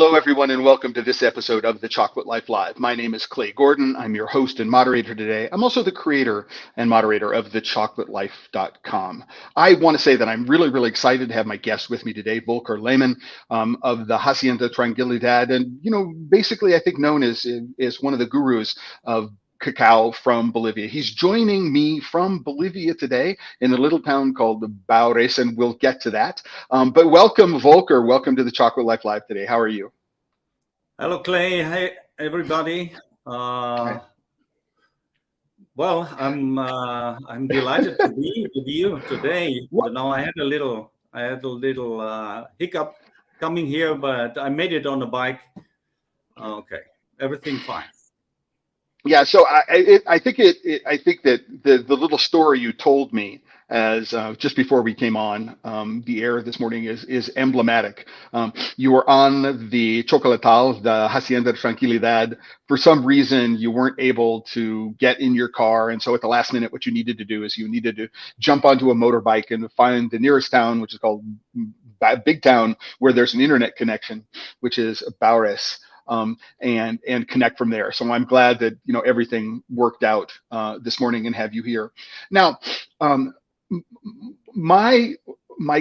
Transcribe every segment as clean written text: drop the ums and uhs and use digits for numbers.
Hello, everyone, and welcome to this episode of The Chocolate Life Live. My name is Clay Gordon. I'm your host and moderator today. I'm also the creator and moderator of TheChocolateLife.com. I want to say that I'm really excited to have my guest with me today, Volker Lehmann of the Hacienda Tranquilidad, and basically I think known as one of the gurus of cacao from Bolivia. He's joining me from Bolivia today in a little town called Baures, and we'll get to that. But welcome, Volker. Welcome to the Chocolate Life Live today. How are you? Hello, Clay. Hi, everybody. Well, I'm delighted to be with you today. I had a little hiccup coming here, but I made it on the bike. Okay, everything fine. Yeah, so I think that the little story you told me as just before we came on the air this morning is emblematic. You were on the Chocolatal, the Hacienda Tranquilidad. For some reason, you weren't able to get in your car, and so at the last minute, what you needed to do is you needed to jump onto a motorbike and find the nearest town, which is called Big Town, where there's an internet connection, which is Baures. And connect from there. So I'm glad that everything worked out this morning and have you here. Now, my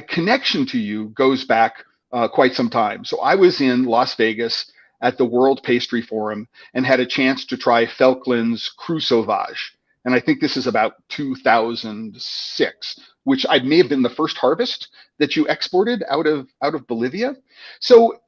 connection to you goes back quite some time. So I was in Las Vegas at the World Pastry Forum and had a chance to try Felchlin's Cru Sauvage. And I think this is about 2006, which I may have been the first harvest that you exported out of Bolivia. So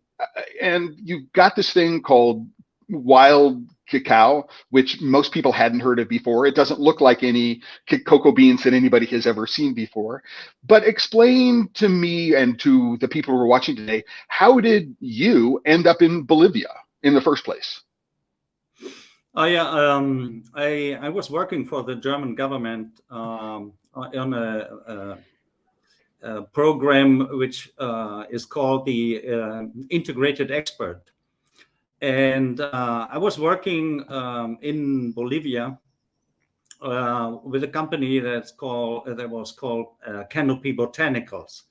and you've got this thing called wild cacao, which most people hadn't heard of before. It doesn't look like any cocoa beans that anybody has ever seen before. But explain to me and to the people who are watching today, how did you end up in Bolivia in the first place? Oh yeah, I was working for the German government on a program which is called the Integrated Expert. And I was working in Bolivia with a company that was called Canopy Botanicals.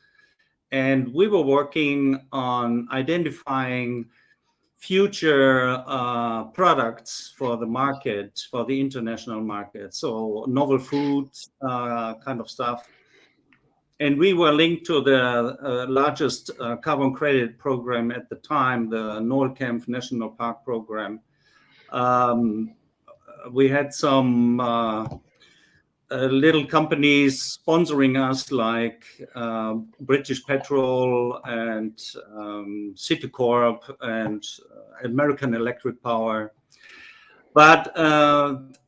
And we were working on identifying future products for the market, for the international market. So novel foods kind of stuff. And we were linked to the largest carbon credit program at the time, the Noordkamp National Park program. We had some little companies sponsoring us, like British Petrol and Citicorp and American Electric Power. But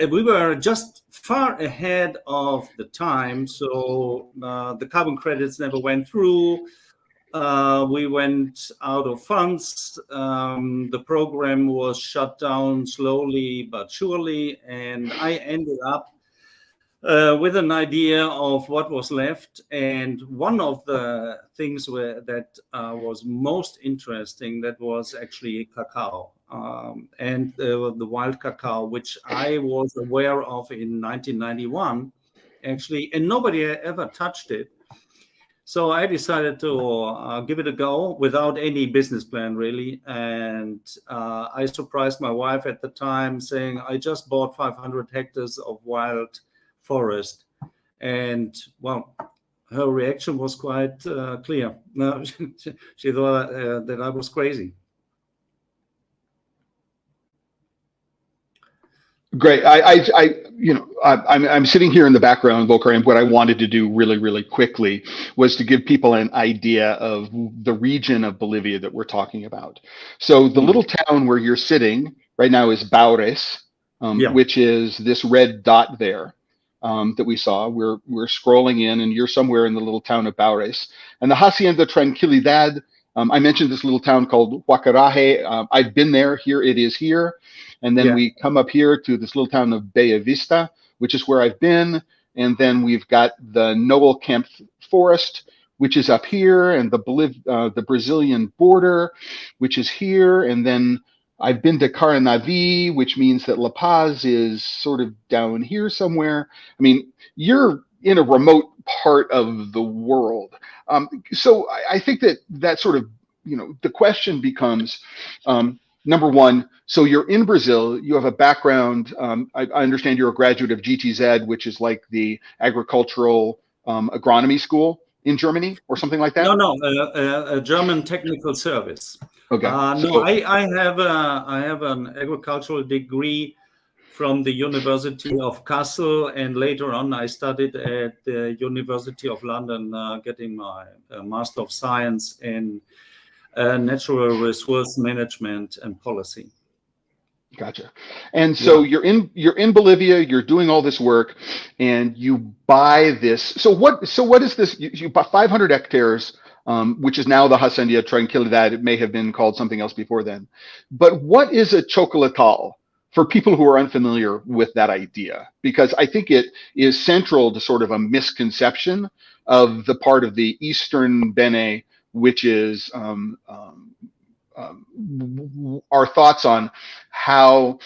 we were just far ahead of the time, so the carbon credits never went through. We went out of funds. The program was shut down slowly but surely, and I ended up with an idea of what was left. And one of the things that was most interesting, that was actually cacao. And the wild cacao, which I was aware of in 1991, actually, and nobody ever touched it. So I decided to give it a go without any business plan, really. And I surprised my wife at the time, saying, I just bought 500 hectares of wild forest. And, well, her reaction was quite clear. No, she thought that I was crazy. Great. I'm sitting here in the background, Volker, and what I wanted to do really quickly was to give people an idea of the region of Bolivia that we're talking about. So the little town where you're sitting right now is Baures, which is this red dot there that we saw. We're scrolling in, and you're somewhere in the little town of Baures. And the Hacienda Tranquilidad, I mentioned this little town called Huacaraje. I've been there. Here it is here. And then we come up here to this little town of Bella Vista, which is where I've been. And then we've got the Noordkamp Forest, which is up here, and the Brazilian border, which is here. And then I've been to Caranavi, which means that La Paz is sort of down here somewhere. I mean, you're in a remote part of the world. So I think that sort of the question becomes, number one, so you're in Brazil, you have a background, I understand you're a graduate of GTZ, which is like the agricultural agronomy school in Germany or something like that? No, a German technical service. Okay. No, I have an agricultural degree from the University of Kassel, and later on I studied at the University of London, getting my Master of Science in Natural Resource Management and Policy. Gotcha. And so you're in Bolivia, you're doing all this work, and you buy this. So what is this? You bought 500 hectares, which is now the Hacienda Tranquilidad. It may have been called something else before then. But what is a chocolatal for people who are unfamiliar with that idea? Because I think it is central to sort of a misconception of the part of the Eastern Beni, which is our thoughts on how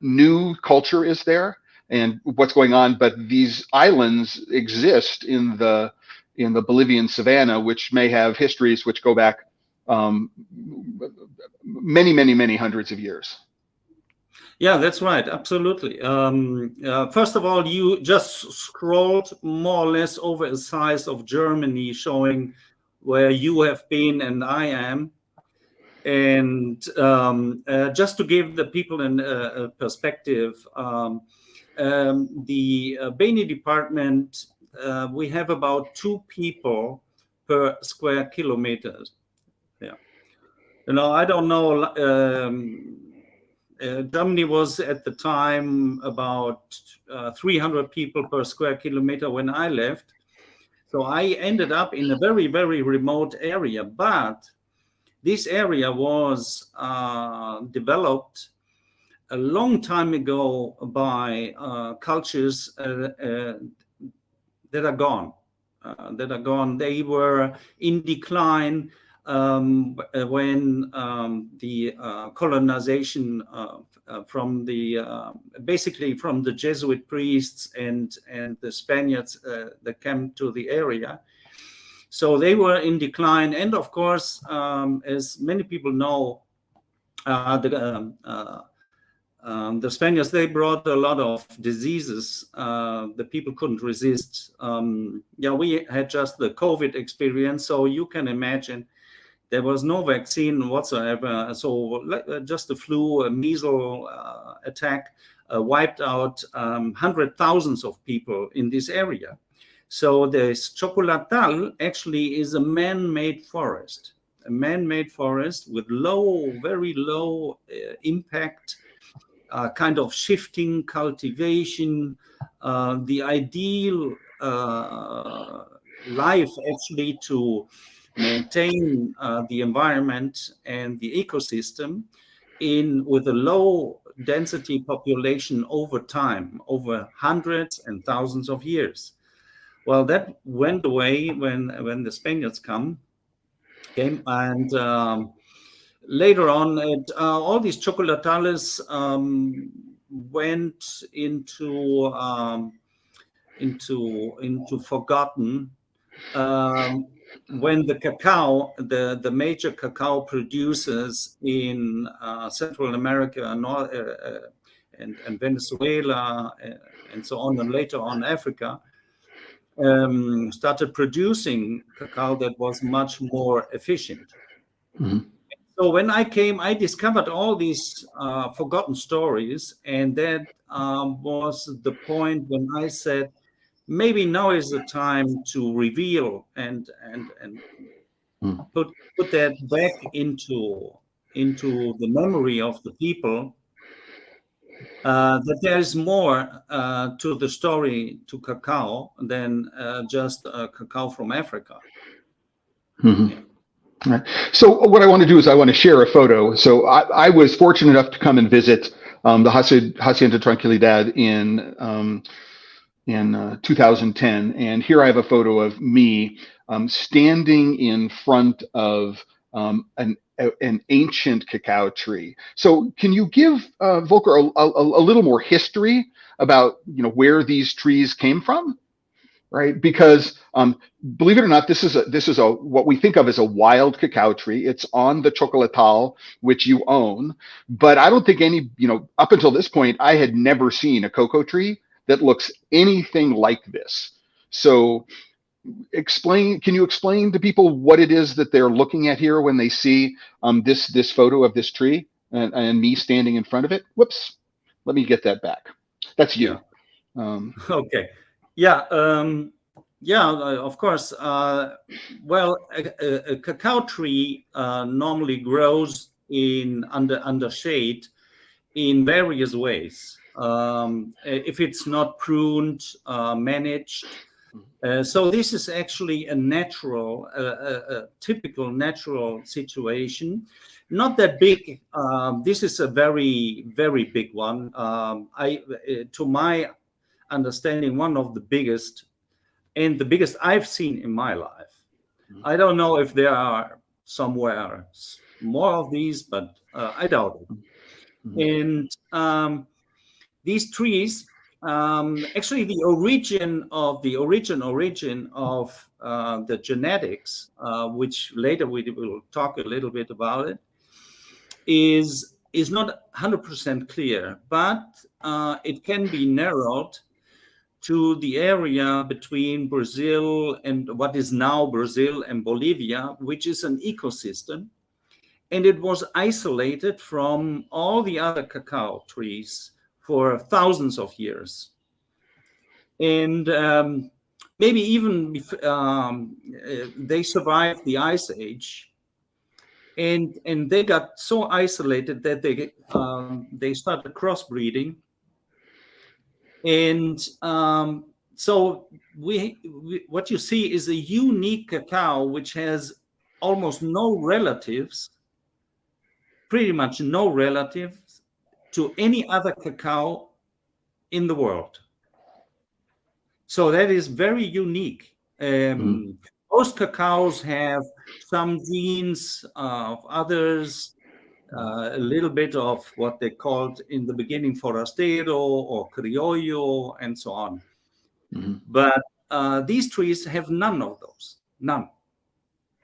new culture is there and what's going on. But these islands exist in the Bolivian savannah, which may have histories which go back many hundreds of years. Yeah, that's right. Absolutely. First of all, you just scrolled more or less over a size of Germany, showing where you have been and I am. And just to give the people a perspective, the Beni department, we have about 2 people per square kilometer. Yeah. I don't know. Germany was at the time about 300 people per square kilometer when I left. So I ended up in a very remote area. But this area was developed a long time ago by cultures that are gone. They were in decline when the colonization from basically from the Jesuit priests and the Spaniards that came to the area. So they were in decline, and of course, as many people know, the Spaniards, they brought a lot of diseases that people couldn't resist. We had just the COVID experience, so you can imagine there was no vaccine whatsoever. So just the flu, a measles attack wiped out hundred thousands of people in this area. So this chocolatal actually is a man-made forest, with very low impact, kind of shifting cultivation, the ideal life actually to maintain the environment and the ecosystem with a low density population over time, over hundreds and thousands of years. Well, that went away when the Spaniards came, and later on, all these chocolatales went into forgotten when the cacao, the major cacao producers in Central America and Venezuela and so on, and later on Africa, started producing cacao that was much more efficient. Mm-hmm. So when I came, I discovered all these forgotten stories, and that was the point when I said, maybe now is the time to reveal and put that back into the memory of the people, that there is more to the story to cacao than just cacao from Africa. Mm-hmm. Yeah. Right. So what I want to do is I want to share a photo. So I was fortunate enough to come and visit the Hacienda Tranquilidad in 2010, and here I have a photo of me standing in front of an ancient cacao tree. So can you give Volker a little more history about where these trees came from? right? Because believe it or not, this is a what we think of as a wild cacao tree. It's on the Chocolatal, which you own, but I don't think any, up until this point, I had never seen a cocoa tree that looks anything like this. So can you explain to people what it is that they're looking at here when they see this photo of this tree and me standing in front of it? Whoops, let me get that back. That's you. Yeah. Okay. Yeah. Of course. Well, a cacao tree normally grows under shade in various ways. If it's not pruned, managed. So this is actually a typical natural situation. Not that big. This is a very, very big one. To my understanding, one of the biggest, and the biggest I've seen in my life. I don't know if there are somewhere more of these, but I doubt it. And these trees, actually, the origin of the genetics, which later we will talk a little bit about it, is not 100% clear, but it can be narrowed to the area between Brazil and what is now Brazil and Bolivia, which is an ecosystem. And it was isolated from all the other cacao trees for thousands of years. And maybe even they survived the Ice Age. And they got so isolated that they started crossbreeding. And so what you see is a unique cacao which has almost no relatives, pretty much no relatives to any other cacao in the world. So that is very unique. Most cacaos have some genes of others, a little bit of what they called in the beginning forastero or criollo and so on. But these trees have none of those, none.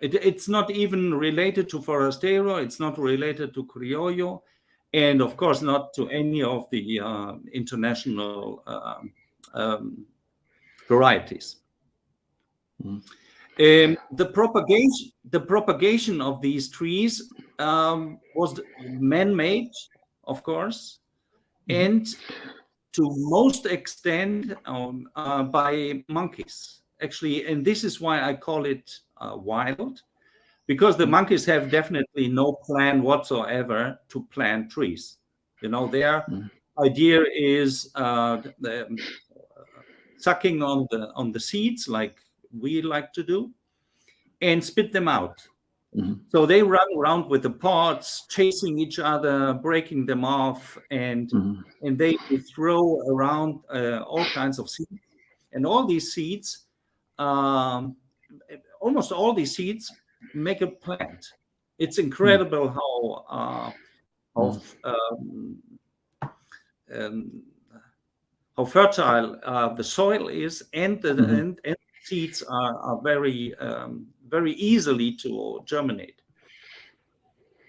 It's not even related to forastero, it's not related to criollo, and of course not to any of the international varieties. The propagation of these trees was man-made, of course, and to most extent by monkeys, actually. And this is why I call it wild, because the monkeys have definitely no plan whatsoever to plant trees. Their idea is sucking on the seeds like we like to do and spit them out. So they run around with the pods, chasing each other, breaking them off, and they throw around all kinds of seeds. And all these seeds, almost all these seeds, make a plant. It's incredible how fertile the soil is, and the seeds are very very easily to germinate.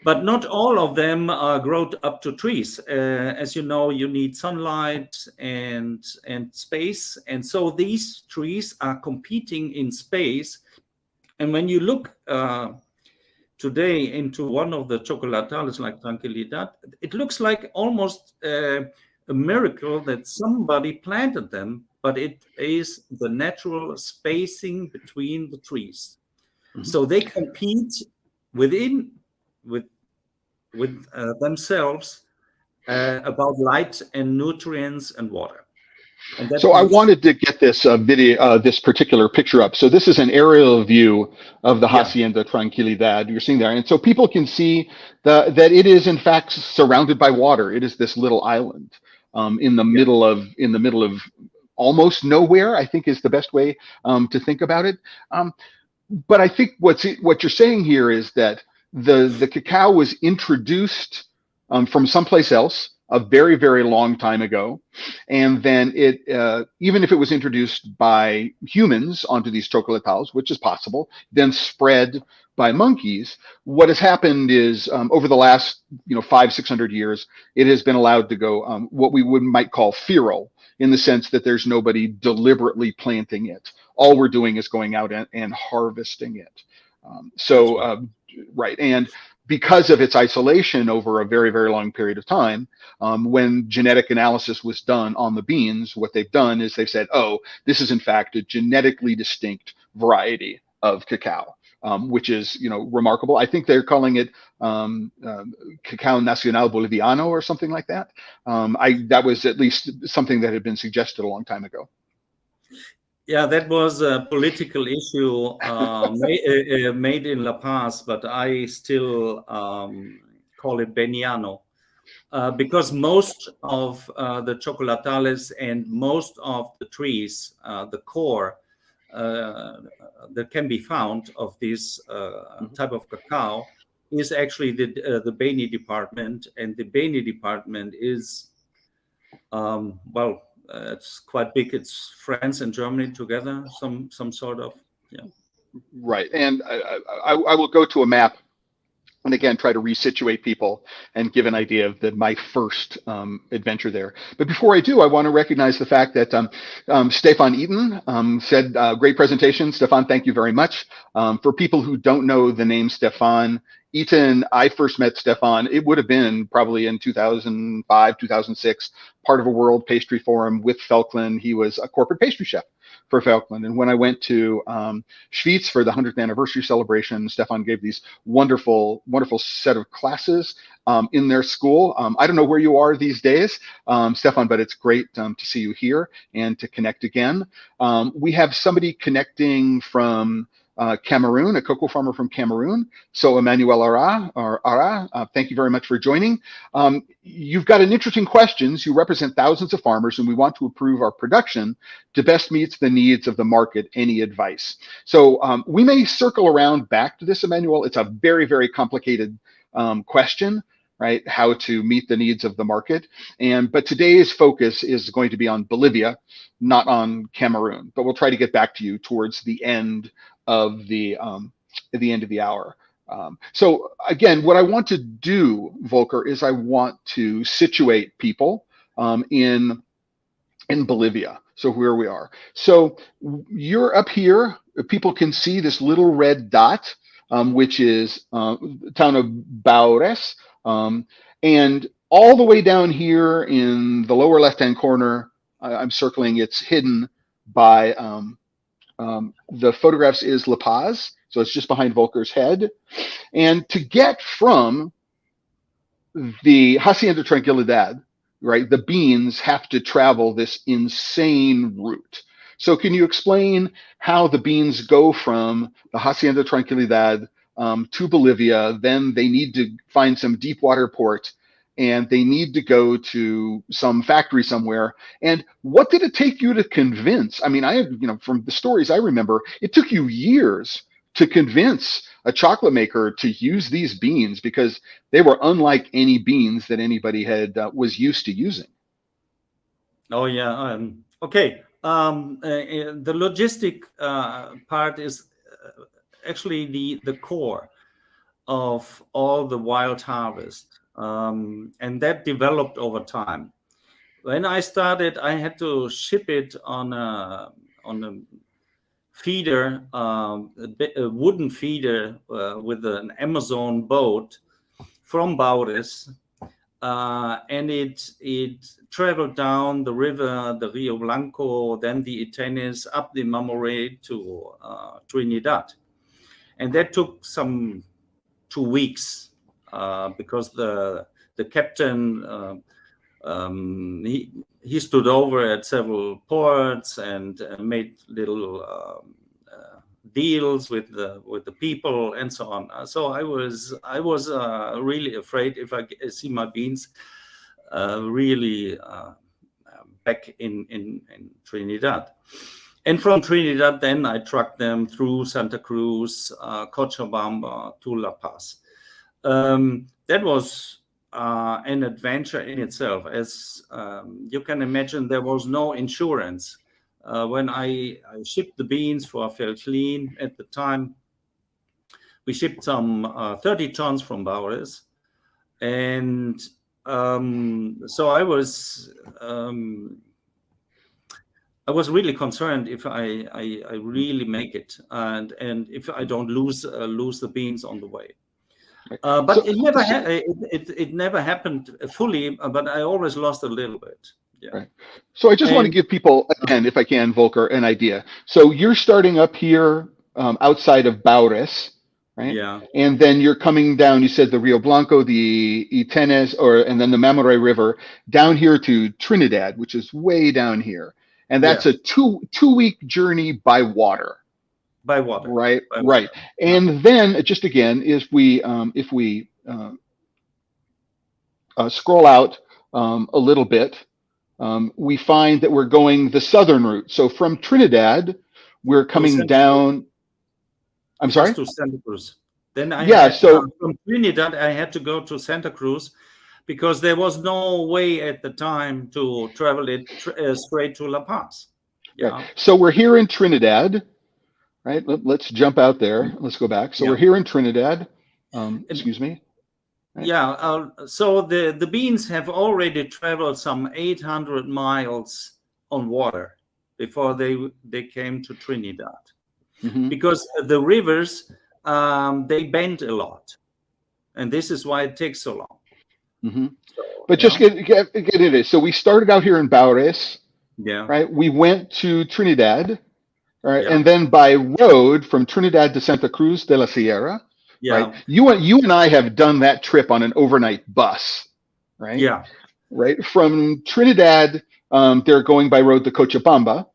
But not all of them grow up to trees. As you know, you need sunlight and space, and so these trees are competing in space. And when you look today into one of the chocolatales like Tranquilidad, it looks like almost a miracle that somebody planted them, but it is the natural spacing between the trees. So they compete with themselves about light and nutrients and water. And so I wanted to get this video, this particular picture up. So this is an aerial view of the Hacienda Tranquilidad you're seeing there. And so people can see that it is in fact surrounded by water. It is this little island in the middle of almost nowhere, I think is the best way to think about it. But I think what you're saying here is that the cacao was introduced from someplace else a very, very long time ago. And then it, even if it was introduced by humans onto these chocolatals, which is possible, then spread by monkeys, what has happened is over the last 500-600 years, it has been allowed to go what we might call feral, in the sense that there's nobody deliberately planting it. All we're doing is going out and harvesting it. Right. And because of its isolation over a very, very long period of time, when genetic analysis was done on the beans, what they've done is they've said, oh, this is in fact a genetically distinct variety of cacao, which is, remarkable. I think they're calling it Cacao Nacional Boliviano or something like that. That was at least something that had been suggested a long time ago. Yeah, that was a political issue made in La Paz, but I still call it Beniano, because most of the chocolatales and most of the trees, the core that can be found of this type of cacao is actually the Beni department, and the Beni department is it's quite big. It's France and Germany together, some sort of, yeah. Right, and I will go to a map and again try to resituate people and give an idea of my first adventure there. But before I do, I want to recognize the fact that Stefan Eaton said, great presentation. Stefan, thank you very much. For people who don't know the name Stefan Eaton, I first met Stefan, it would have been probably in 2005, 2006, part of a World Pastry Forum with Felchlin. He was a corporate pastry chef for Felchlin. And when I went to Schwyz for the 100th anniversary celebration, Stefan gave these wonderful, wonderful set of classes in their school. I don't know where you are these days, Stefan, but it's great to see you here and to connect again. We have somebody connecting from Cameroon, a cocoa farmer from Cameroon. So Emmanuel Ara, thank you very much for joining. You've got an interesting question. You represent thousands of farmers and we want to improve our production to best meet the needs of the market. Any advice? So we may circle around back to this, Emmanuel. It's a very, very complicated question, right? How to meet the needs of the market. But today's focus is going to be on Bolivia, not on Cameroon, but we'll try to get back to you towards the end of the hour. So again, what I want to do, Volker, is I want to situate people in Bolivia. So where we are. So you're up here. People can see this little red dot, which is the town of Baures. And all the way down here in the lower left-hand corner, I'm circling, it's hidden by the photographs is La Paz, so it's just behind Volker's head. And to get from the Hacienda Tranquilidad, right, the beans have to travel this insane route. So can you explain how the beans go from the Hacienda Tranquilidad to Bolivia? Then they need to find some deep water port and they need to go to some factory somewhere. And what did it take you to convince? I mean, from the stories I remember, it took you years to convince a chocolate maker to use these beans because they were unlike any beans that anybody was used to using. Oh yeah. Okay. The logistic part is actually the core of all the wild harvest. And that developed over time. When I started, I had to ship it on a feeder, a wooden feeder with an Amazon boat from Baures, and it traveled down the river, the Rio Blanco, then the Iténez, up the Mamoré to Trinidad, and that took some 2 weeks. Because the captain he stood over at several ports and made little deals with the people and so on. So I was really afraid if I see my beans really back in Trinidad. And from Trinidad, then I trucked them through Santa Cruz, Cochabamba to La Paz. That was an adventure in itself. As you can imagine, there was no insurance. When I shipped the beans for Felchlin at the time, we shipped some 30 tons from Bauris. And so I was really concerned if I really make it, and if I don't lose the beans on the way. But so, it never happened fully. But I always lost a little bit. Yeah. Right. So I just want to give people, again, if I can, Volker, an idea. So you're starting up here outside of Bauris, right? Yeah. And then you're coming down. You said the Rio Blanco, the Iténez, and then the Mamoré River down here to Trinidad, which is way down here. And that's a two-week journey by water. By water. Right. By right. Water. And then just again, if we scroll out a little bit, we find that we're going the southern route. So from Trinidad, we're coming down. I'm sorry? To Santa Cruz. Then from Trinidad, I had to go to Santa Cruz because there was no way at the time to travel it straight to La Paz. Yeah. Right. So we're here in Trinidad, right? Let's jump out there. Let's go back. So we're here in Trinidad. Excuse me. Right. Yeah. So the beans have already traveled some 800 miles on water before they came to Trinidad. Mm-hmm. Because the rivers, they bend a lot. And this is why it takes so long. Mm-hmm. So, but just get into it. So we started out here in Bauris. Yeah. Right. We went to Trinidad. Right. Yeah. And then by road from Trinidad to Santa Cruz de la Sierra. Yeah. Right. You and I have done that trip on an overnight bus. Right. Yeah. Right. From Trinidad, they're going by road to Cochabamba.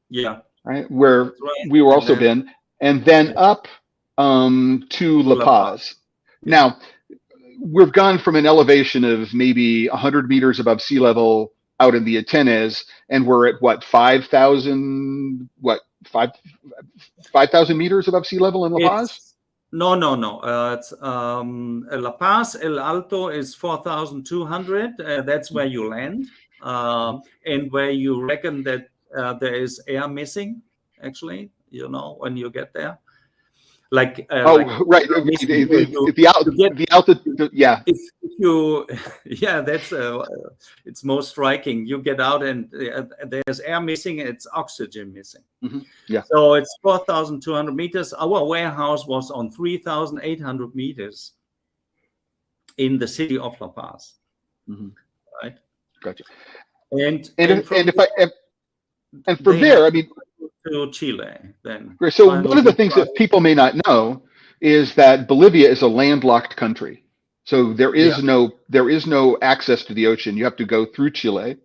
Yeah. Right. Where we were also been. And then up to La Paz. Yeah. Now, we've gone from an elevation of maybe 100 meters above sea level out in the Iténez, and we're at what, 5,000 meters above sea level in La Paz? No. It's La Paz, El Alto is 4,200. That's where you land, and where you reckon that there is air missing. Actually, when you get there. Right. The altitude, yeah. If you, that's it's most striking. You get out and there's air missing, it's oxygen missing. Mm-hmm. Yeah. So it's 4,200 meters. Our warehouse was on 3,800 meters in the city of La Paz. Mm-hmm. Right. Gotcha. And from there, I mean, to Chile then. So one of the things that people may not know is that Bolivia is a landlocked country. So there is no access to the ocean. You have to go through Chile.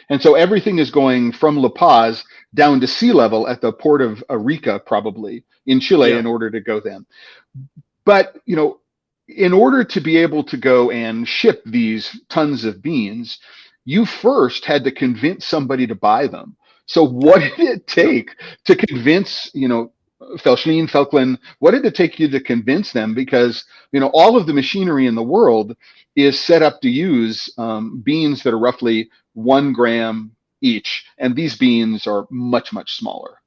And so everything is going from La Paz down to sea level at the port of Arica, probably in Chile, in order to go then. But, in order to be able to go and ship these tons of beans, you first had to convince somebody to buy them. So what did it take to convince, Felchlin, what did it take you to convince them? Because, all of the machinery in the world is set up to use beans that are roughly 1 gram each. And these beans are much, much smaller.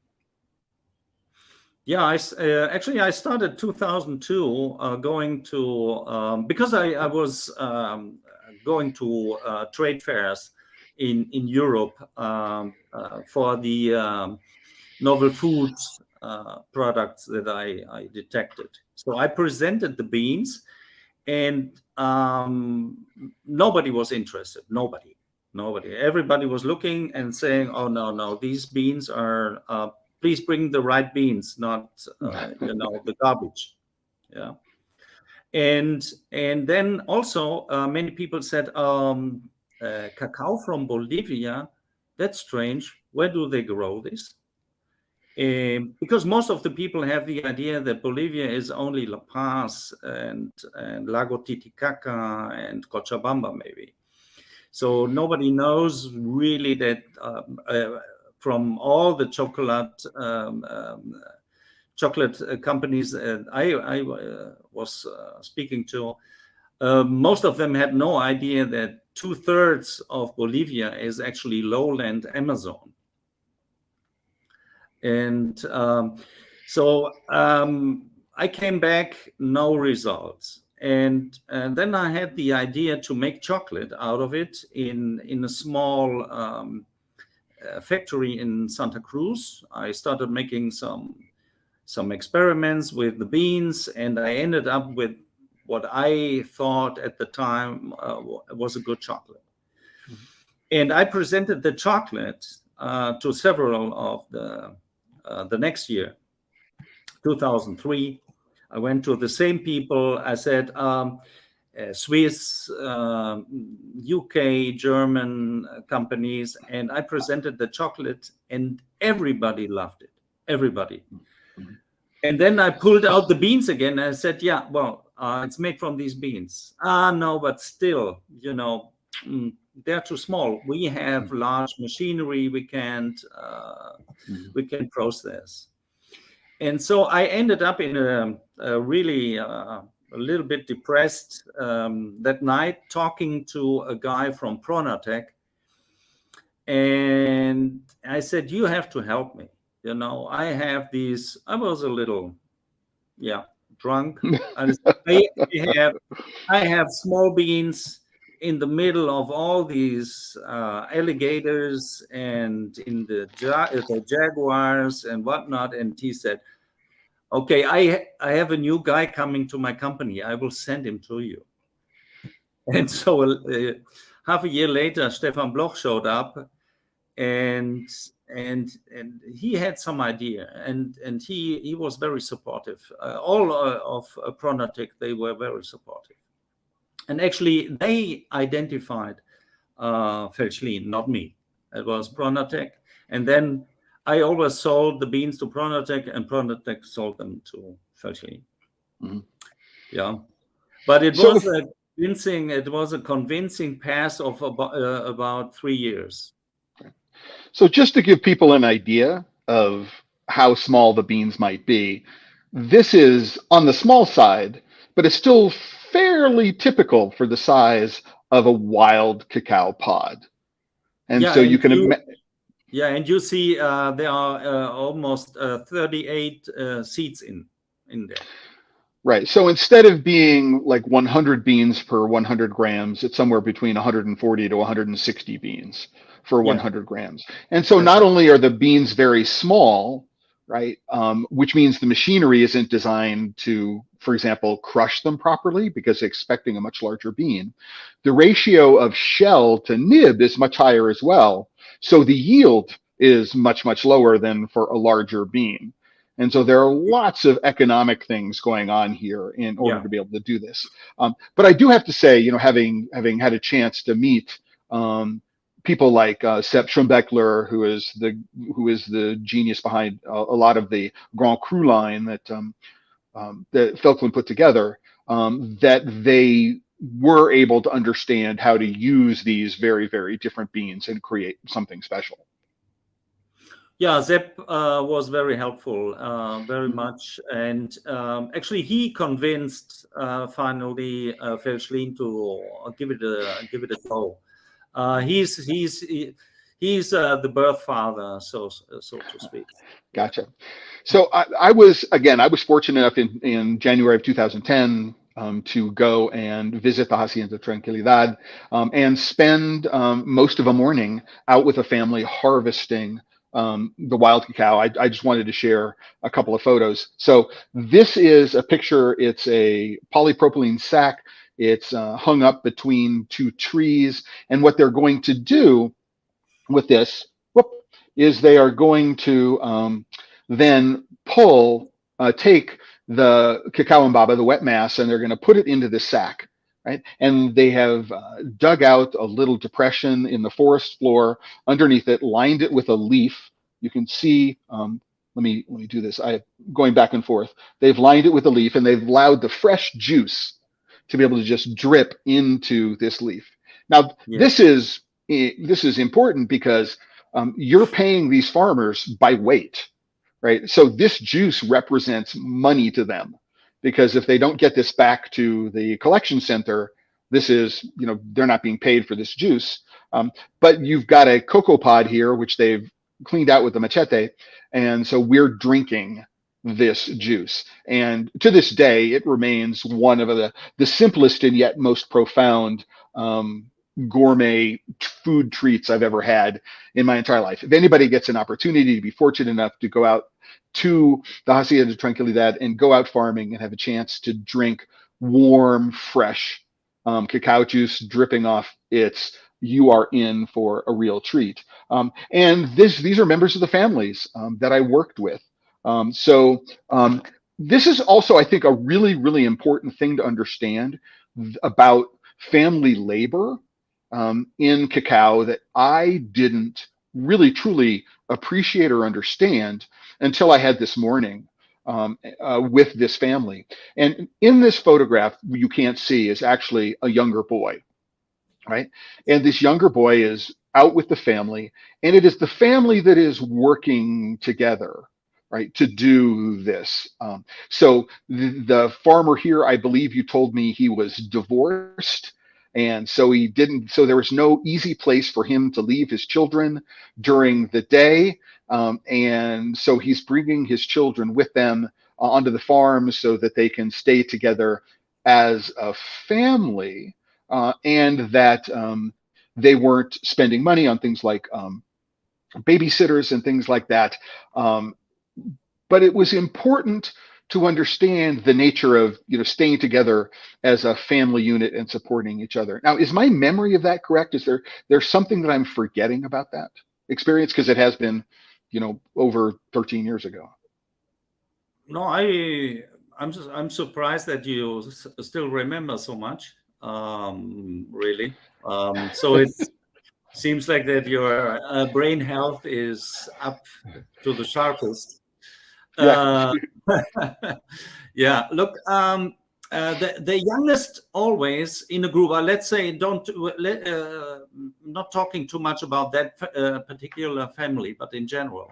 Yeah, I started 2002 going to, because I was going to trade fairs in Europe for the novel foods products that I detected. So I presented the beans, and nobody was interested. Nobody. Everybody was looking and saying, "Oh no, these beans are. Please bring the right beans, not the garbage." Yeah. And then also many people said, cacao from Bolivia, that's strange. Where do they grow this? Because most of the people have the idea that Bolivia is only La Paz and Lago Titicaca and Cochabamba, maybe. So nobody knows really that from all the chocolate companies I was speaking to, Most of them had no idea that 2/3 of Bolivia is actually lowland Amazon. And I came back, no results. And then I had the idea to make chocolate out of it in a small factory in Santa Cruz. I started making some experiments with the beans, and I ended up with what I thought at the time was a good chocolate. Mm-hmm. And I presented the chocolate to several of the next year, 2003. I went to the same people. I said, Swiss, UK, German companies, and I presented the chocolate, and everybody loved it. Everybody. Mm-hmm. And then I pulled out the beans again, and I said, yeah, well, it's made from these beans. No, but still, you know, they're too small. We have large machinery. We can't process. And so I ended up in a really a little bit depressed that night, talking to a guy from Pronatec. And I said, you have to help me. You know, I was a little, drunk. And I have small beans in the middle of all these alligators and in the jaguars and whatnot. And he said, okay, I have a new guy coming to my company. I will send him to you. And so half a year later, Stefan Bloch showed up, and he had some idea, and he was very supportive. All of Pronatec, they were very supportive. And actually, they identified Felchlin, not me. It was Pronatec. And then I always sold the beans to Pronatec, and Pronatec sold them to Felchlin. Mm-hmm. Yeah, but it was a convincing pass of about 3 years. So just to give people an idea of how small the beans might be, this is on the small side, but it's still fairly typical for the size of a wild cacao pod. And so you can and you see there are almost 38 seeds in there. Right. So instead of being like 100 beans per 100 grams, it's somewhere between 140 to 160 beans for 100 grams. And so not only are the beans very small, right, which means the machinery isn't designed to, for example, crush them properly because they're expecting a much larger bean. The ratio of shell to nib is much higher as well. So the yield is much, much lower than for a larger bean. And so there are lots of economic things going on here in order to be able to do this. But I do have to say, you know, having had a chance to meet people like Sepp Schumbeckler, who is the genius behind a lot of the Grand Cru line that Felchlin put together, that they were able to understand how to use these very, very different beans and create something special. Yeah, Sepp was very helpful, very much, and actually he convinced finally Felchlin to give it a go. He's the birth father, so to speak. Gotcha. So I was fortunate enough in January of 2010 to go and visit the Hacienda Tranquilidad and spend most of a morning out with a family harvesting the wild cacao. I just wanted to share a couple of photos. So this is a picture. It's a polypropylene sack. It's hung up between two trees. And what they're going to do with this is they are going to then take the cacao and baba, the wet mass, and they're going to put it into this sack. Right? And they have dug out a little depression in the forest floor underneath it, lined it with a leaf. You can see, let me do this. I'm going back and forth. They've lined it with a leaf, and they've allowed the fresh juice to be able to just drip into this leaf. Now, this is important because you're paying these farmers by weight, right? So this juice represents money to them. because if they don't get this back to the collection center, this is, they're not being paid for this juice. But you've got a cocoa pod here, which they've cleaned out with the machete. And so we're drinking this juice. And to this day, it remains one of the simplest and yet most profound gourmet food treats I've ever had in my entire life. If anybody gets an opportunity to be fortunate enough to go out to the Hacienda de Tranquilidad and go out farming and have a chance to drink warm, fresh cacao juice dripping off you are in for a real treat. And these are members of the families that I worked with. So this is also, I think, a really, really important thing to understand about family labor in cacao that I didn't really, truly appreciate or understand until I had this morning with this family. And in this photograph, you can't see, is actually a younger boy, right? And this younger boy is out with the family, and it is the family that is working together, right, to do this. So the farmer here, I believe you told me he was divorced. And so there was no easy place for him to leave his children during the day. And so he's bringing his children with them onto the farm so that they can stay together as a family, and that they weren't spending money on things like babysitters and things like that. But it was important to understand the nature of staying together as a family unit and supporting each other. Now, is my memory of that correct? Is there's something that I'm forgetting about that experience, because it has been over 13 years ago? No, I'm surprised that you still remember so much. Really. So it seems like that your brain health is up to the sharpest. Yeah. Yeah. Look, the youngest always in a group. Let's say not talking too much about that particular family, but in general,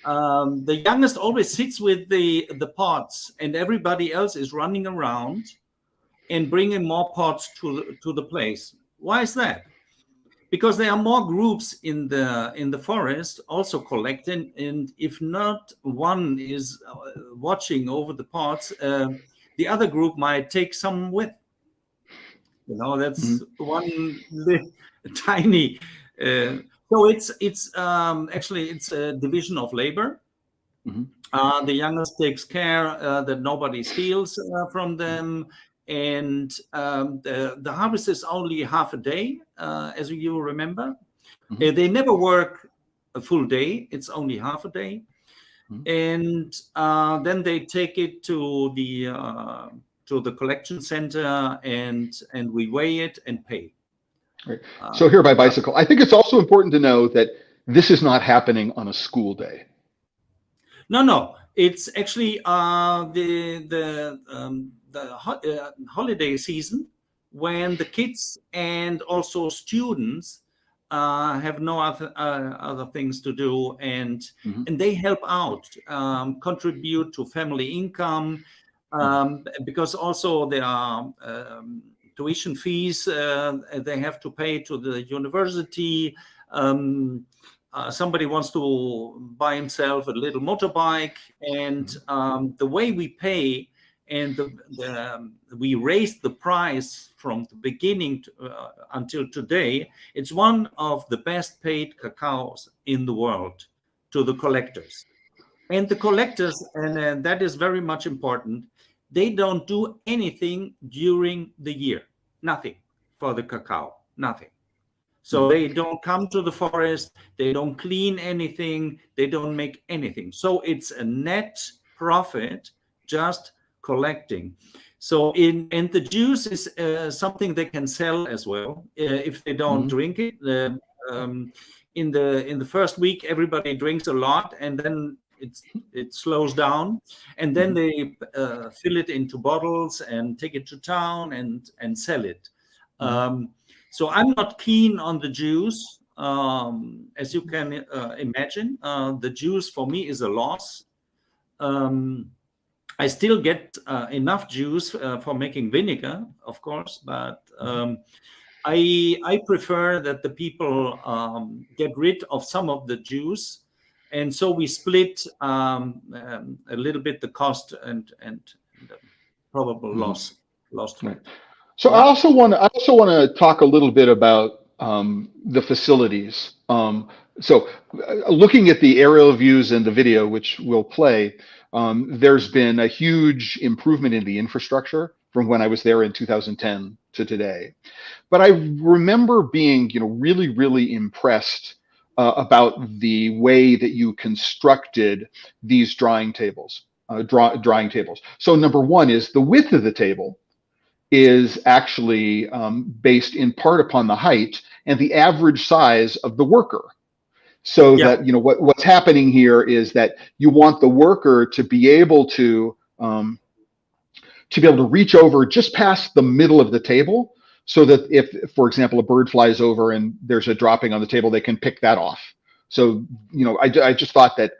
the youngest always sits with the pots, and everybody else is running around and bringing more pots to the place. Why is that? Because there are more groups in the forest also collecting, and if not one is watching over the pots, the other group might take some with. That's one tiny. So it's actually it's a division of labor. Mm-hmm. The youngest takes care that nobody steals from them. And the harvest is only half a day, as you remember. Mm-hmm. They never work a full day. It's only half a day. Mm-hmm. And then they take it to the collection center, and we weigh it and pay. Right. So here by bicycle. I think it's also important to know that this is not happening on a school day. No. It's actually the holiday season, when the kids and also students have no other things to do, and they help out, contribute to family income, because also there are tuition fees they have to pay to the university. Somebody wants to buy himself a little motorbike, and the way we pay, and we raised the price from the beginning until today. It's one of the best paid cacaos in the world to the collectors. And the collectors, and that is very much important, they don't do anything during the year. Nothing for the cacao, nothing. So they don't come to the forest, they don't clean anything, they don't make anything. So it's a net profit, just collecting. So and the juice is something they can sell as well if they don't drink it. In the first week, everybody drinks a lot, and then it slows down, and then they fill it into bottles and take it to town and sell it. So I'm not keen on the juice, as you can imagine. The juice for me is a loss. I still get enough juice for making vinegar, of course, but I prefer that the people get rid of some of the juice, and so we split a little bit the cost and the probable lost Right. rate. So Yeah. I also want to talk a little bit about the facilities. So looking at the aerial views and the video, which we'll play, there's been a huge improvement in the infrastructure from when I was there in 2010 to today. But I remember being, really, really impressed about the way that you constructed these drying tables. Drying tables. So number one is the width of the table is actually based in part upon the height and the average size of the worker. So Yeah. that, what's happening here is that you want the worker to be able to reach over just past the middle of the table, so that if, for example, a bird flies over and there's a dropping on the table, they can pick that off. So, I just thought that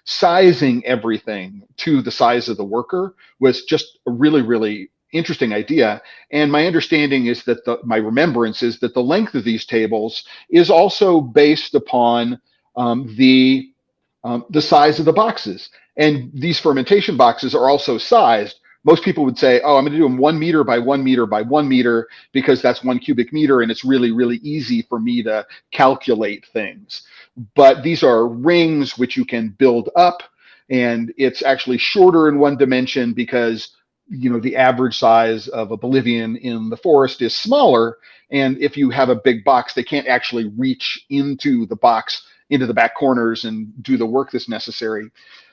sizing everything to the size of the worker was just a really, really interesting idea. And my understanding is that my remembrance is that the length of these tables is also based upon the size of the boxes. And these fermentation boxes are also sized. Most people would say, oh, I'm going to do them 1 meter by 1 meter by 1 meter because that's 1 cubic meter, and it's really, really easy for me to calculate things. But these are rings which you can build up, and it's actually shorter in one dimension because the average size of a Bolivian in the forest is smaller. And if you have a big box, they can't actually reach into the box, into the back corners, and do the work that's necessary.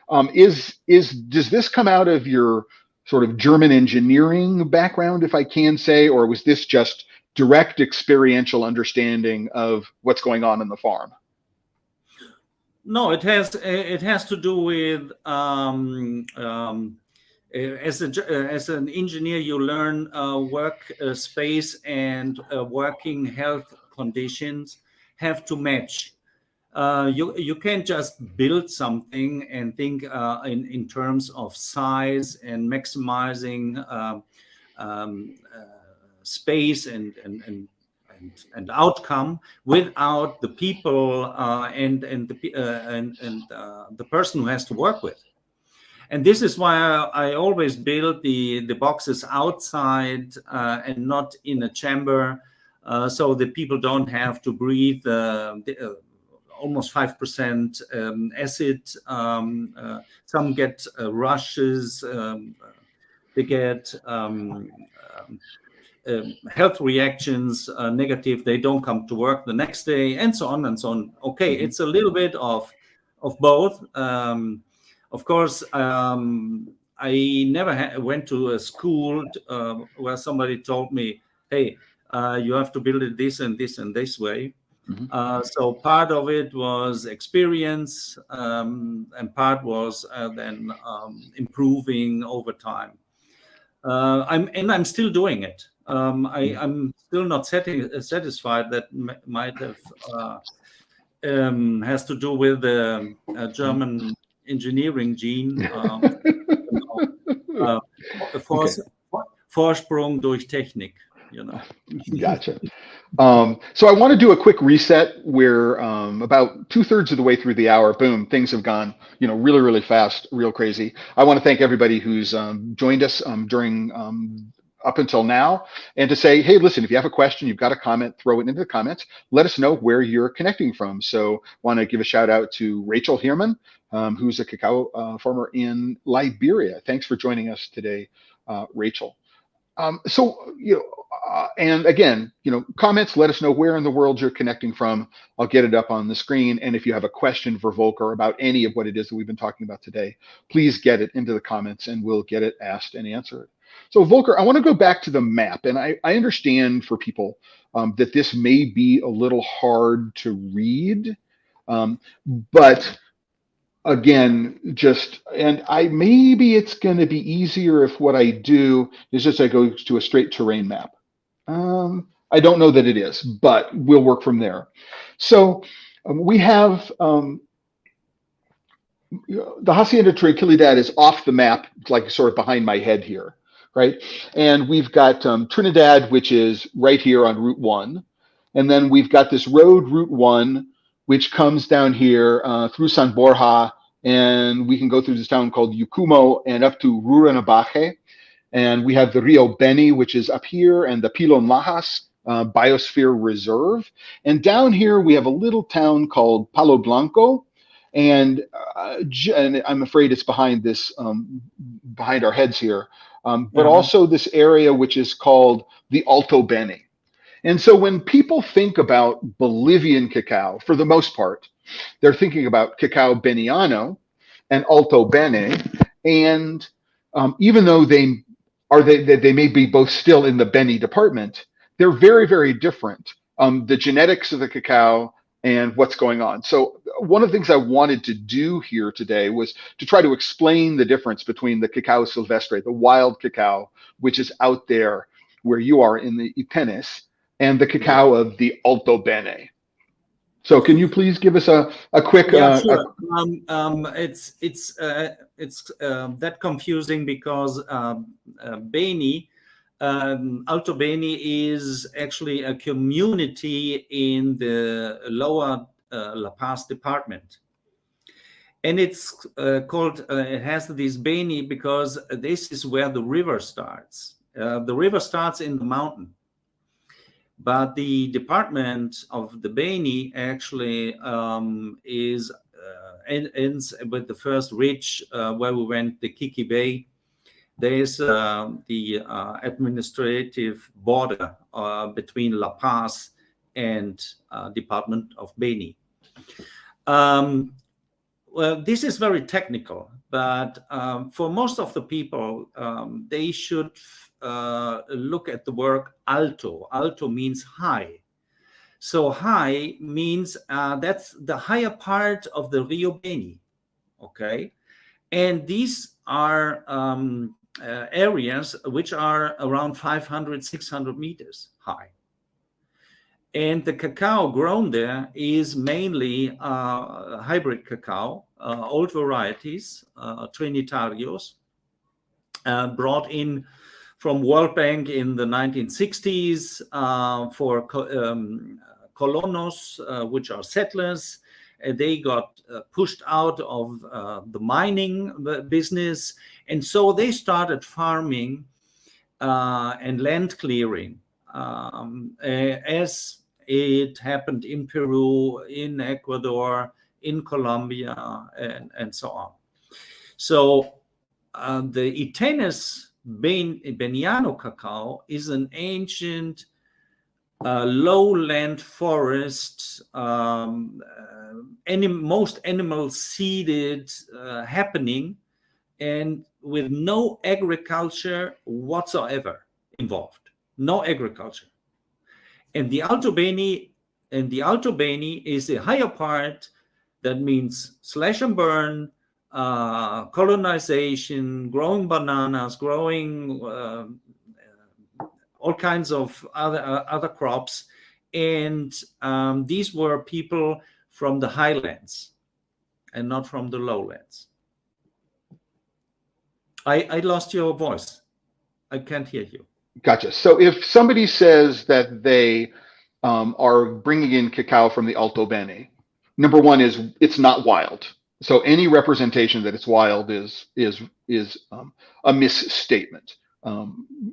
Does this come out of your sort of German engineering background, if I can say, or was this just direct experiential understanding of what's going on in the farm? No, it has to do with as an engineer, you learn work space and working health conditions have to match. You can't just build something and think in terms of size and maximizing space and outcome without the people and the person who has to work with. And this is why I always build the boxes outside and not in a chamber, so that people don't have to breathe almost 5% acid. Some get rushes. They get health reactions, negative. They don't come to work the next day, and so on and so on. Okay, it's a little bit of both. Of course, I never went to a school where somebody told me, hey, you have to build it this and this and this way. So part of it was experience, and part was then improving over time. I'm still doing it. I'm still not satisfied. That might have has to do with the German engineering gene. Vorsprung durch Technik. Gotcha. So I want to do a quick reset. We're about 2/3 of the way through the hour. Boom, things have gone, really, really fast, real crazy. I want to thank everybody who's joined us during up until now, and to say, hey, listen, if you have a question, you've got a comment, throw it into the comments. Let us know where you're connecting from. So want to give a shout out to Rachel Heerman, who's a cacao farmer in Liberia. Thanks for joining us today, Rachel. And again, comments, let us know where in the world you're connecting from. I'll get it up on the screen. And if you have a question for Volker about any of what it is that we've been talking about today, please get it into the comments and we'll get it asked and answered. So Volker, I want to go back to the map. And I understand for people that this may be a little hard to read, but again, maybe it's going to be easier if what I do is just I go to a straight terrain map. I don't know that it is, but we'll work from there. So we have the Hacienda Tranquilidad is off the map, like sort of behind my head here, right? And we've got Trinidad, which is right here on Route 1. And then we've got this road, Route 1, which comes down here through San Borja, and we can go through this town called Yucumo and up to Rurrenabaque. And we have the Rio Beni, which is up here, and the Pilon Lajas Biosphere Reserve. And down here, we have a little town called Palo Blanco. And I'm afraid it's behind this, behind our heads here, but also this area which is called the Alto Beni. And so when people think about Bolivian cacao, for the most part, they're thinking about Cacao Beniano and Alto Beni. And even though they may be both still in the Beni department, they're very, very different. The genetics of the cacao and what's going on. So one of the things I wanted to do here today was to try to explain the difference between the cacao silvestre, the wild cacao, which is out there where you are in the Iténez, and the cacao of the Alto Beni. So can you please give us a quick? Yeah, sure. It's that confusing because Beni, Alto Beni is actually a community in the lower La Paz department. And it's called, it has this Beni because this is where the river starts. The river starts in the mountain. But the department of the Beni actually ends with the first ridge where we went, the Kiki Bay. There is the administrative border between La Paz and Department of Beni. Well, this is very technical, but for most of the people, they should look at the word alto. Alto means high. So high means that's the higher part of the Rio Beni, okay? And these are areas which are around 500, 600 meters high. And the cacao grown there is mainly hybrid cacao, old varieties, Trinitarios, brought in from World Bank in the 1960s for colonos, which are settlers. They got pushed out of the mining business. And so they started farming and land clearing, as it happened in Peru, in Ecuador, in Colombia, and so on. So the Iténez Beniano cacao is an ancient lowland forest, most animal seeded happening, and with no agriculture whatsoever involved, no agriculture. And the Alto Beni is a higher part. That means slash and burn, colonization, growing bananas, growing all kinds of other crops. And these were people from the highlands and not from the lowlands. I lost your voice. I can't hear you. Gotcha. So if somebody says that they are bringing in cacao from the Alto Beni, number one is it's not wild. So any representation that it's wild is a misstatement.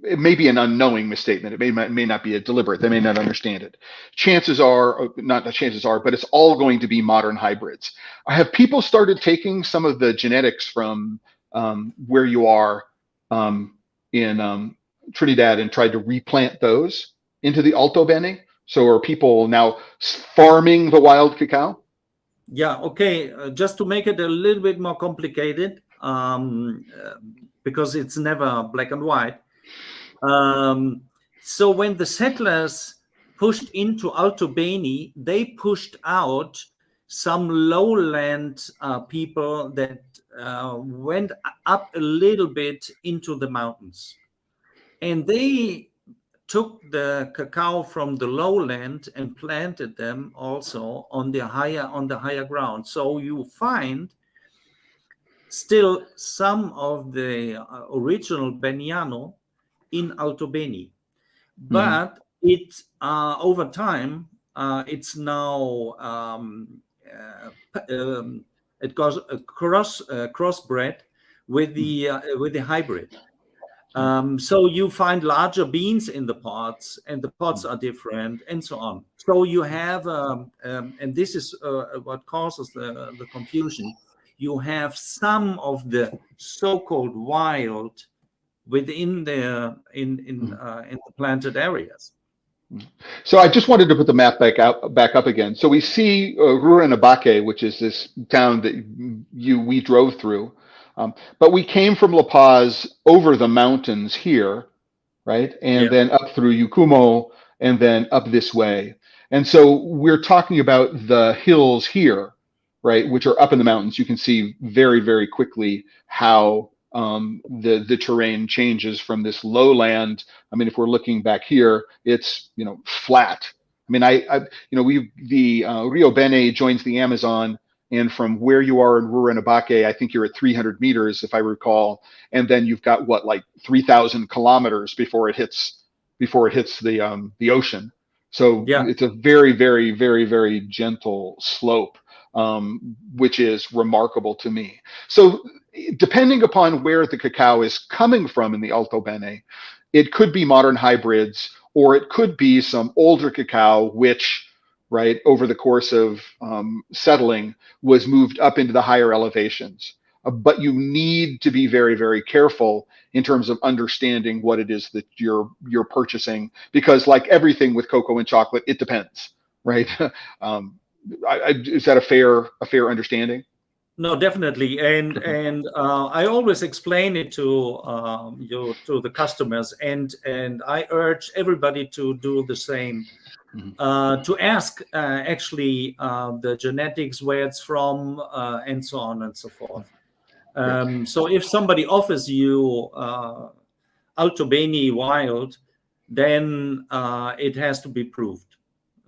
It may be an unknowing misstatement. It may not be a deliberate. They may not understand it. Chances are, not the chances are, but it's all going to be modern hybrids. Have people started taking some of the genetics from where you are in Trinidad and tried to replant those into the Alto Beni? So are people now farming the wild cacao? Yeah, okay. Just to make it a little bit more complicated, because it's never black and white. So when the settlers pushed into Alto Beni, they pushed out some lowland people that went up a little bit into the mountains. And they took the cacao from the lowland and planted them also on the higher ground. So you find still some of the original Beniano in Alto Beni, but it over time it's now it goes crossbred with the hybrid. So you find larger beans in the pods, and the pods are different, and so on. So you have, and this is what causes the confusion. You have some of the so-called wild within the in the planted areas. So I just wanted to put the map back up again. So we see Rurrenabaque, which is this town that we drove through, but we came from La Paz over the mountains here, right, and then up through Yucumo, and then up this way. And so we're talking about the hills here, right, which are up in the mountains. You can see very, very quickly how the terrain changes from this lowland. I mean, if we're looking back here, it's, you know, flat. I mean, the Rio Beni joins the Amazon, and from where you are in Rurrenabaque, I think you're at 300 meters, if I recall, and then you've got what, like 3,000 kilometers before it hits the ocean. So it's a very, very, very, very gentle slope, which is remarkable to me. So depending upon where the cacao is coming from in the Alto Beni, it could be modern hybrids, or it could be some older cacao, which, right, over the course of settling, was moved up into the higher elevations. But you need to be very, very careful in terms of understanding what it is that you're purchasing, because like everything with cocoa and chocolate, it depends, right? Is that a fair understanding? No, definitely, and I always explain it to the customers, and I urge everybody to do the same. To ask actually the genetics, where it's from, and so on and so forth. So if somebody offers you Alto Beni wild, then it has to be proved.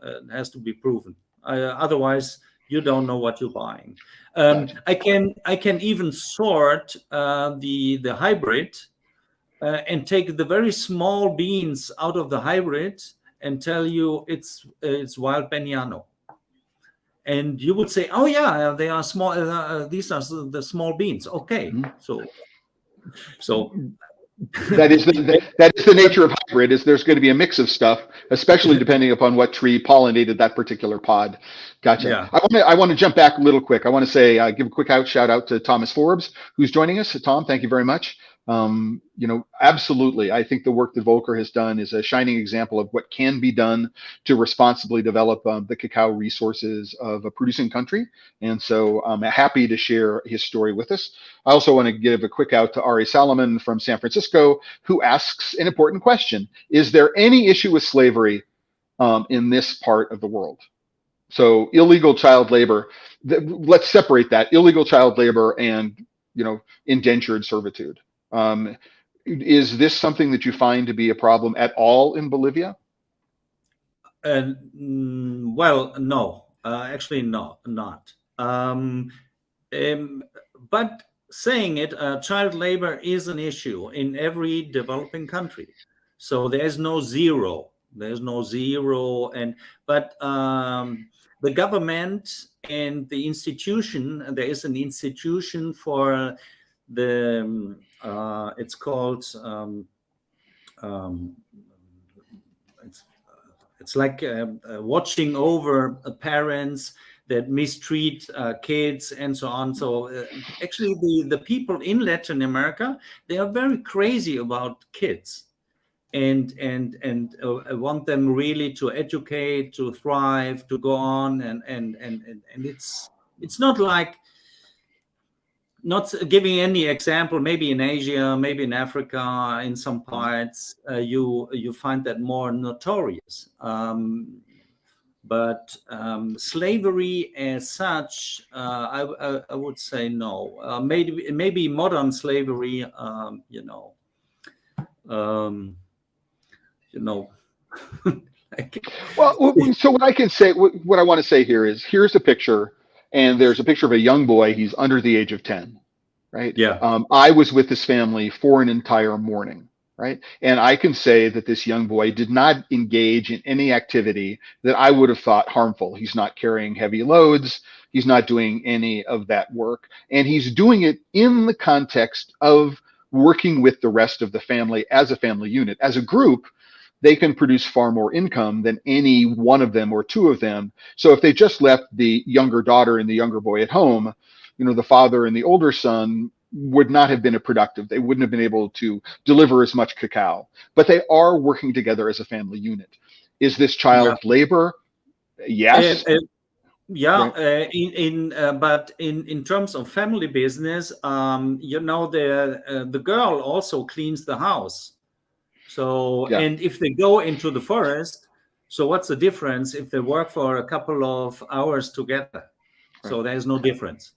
It has to be proven. Otherwise, you don't know what you're buying. I can even sort the hybrid and take the very small beans out of the hybrid and tell you it's wild Beniano, and you would say, oh yeah, they are small. These are the small beans. Okay, so that is the nature of hybrid. Is there's going to be a mix of stuff, especially depending upon what tree pollinated that particular pod. Gotcha. Yeah. I want to jump back a little quick. I want to say give a quick shout out to Thomas Forbes, who's joining us. Tom, thank you very much. You know, absolutely. I think the work that Volker has done is a shining example of what can be done to responsibly develop the cacao resources of a producing country. And so I'm happy to share his story with us. I also want to give a quick out to Ari Salomon from San Francisco, who asks an important question. Is there any issue with slavery in this part of the world? So illegal child labor, let's separate that, illegal child labor and, you know, indentured servitude. Is this something that you find to be a problem at all in Bolivia? Well, no, actually, no, not. But saying it, child labor is an issue in every developing country. So there's no zero. There's no zero, but the government and the institution. There is an institution for the. It's called. It's like watching over parents that mistreat kids and so on. So actually, the people in Latin America, they are very crazy about kids, and want them really to educate, to thrive, to go on, and it's not like. Not giving any example, maybe in Asia, maybe in Africa, in some parts, you find that more notorious. But slavery as such, I would say no. Maybe modern slavery, Well, so what I can say, what I want to say here is, here's a picture, and there's a picture of a young boy. He's under the age of 10, right? Yeah. I was with this family for an entire morning, right? And I can say that this young boy did not engage in any activity that I would have thought harmful. He's not carrying heavy loads. He's not doing any of that work. And he's doing it in the context of working with the rest of the family as a family unit. As a group, they can produce far more income than any one of them or two of them. So if they just left the younger daughter and the younger boy at home, the father and the older son would not have been productive. They wouldn't have been able to deliver as much cacao, but they are working together as a family unit. Is this child labor? Yes. Yeah, Right. but in terms of family business, the girl also cleans the house. So, Yeah. and if they go into the forest, so what's the difference if they work for a couple of hours together? So there's no difference.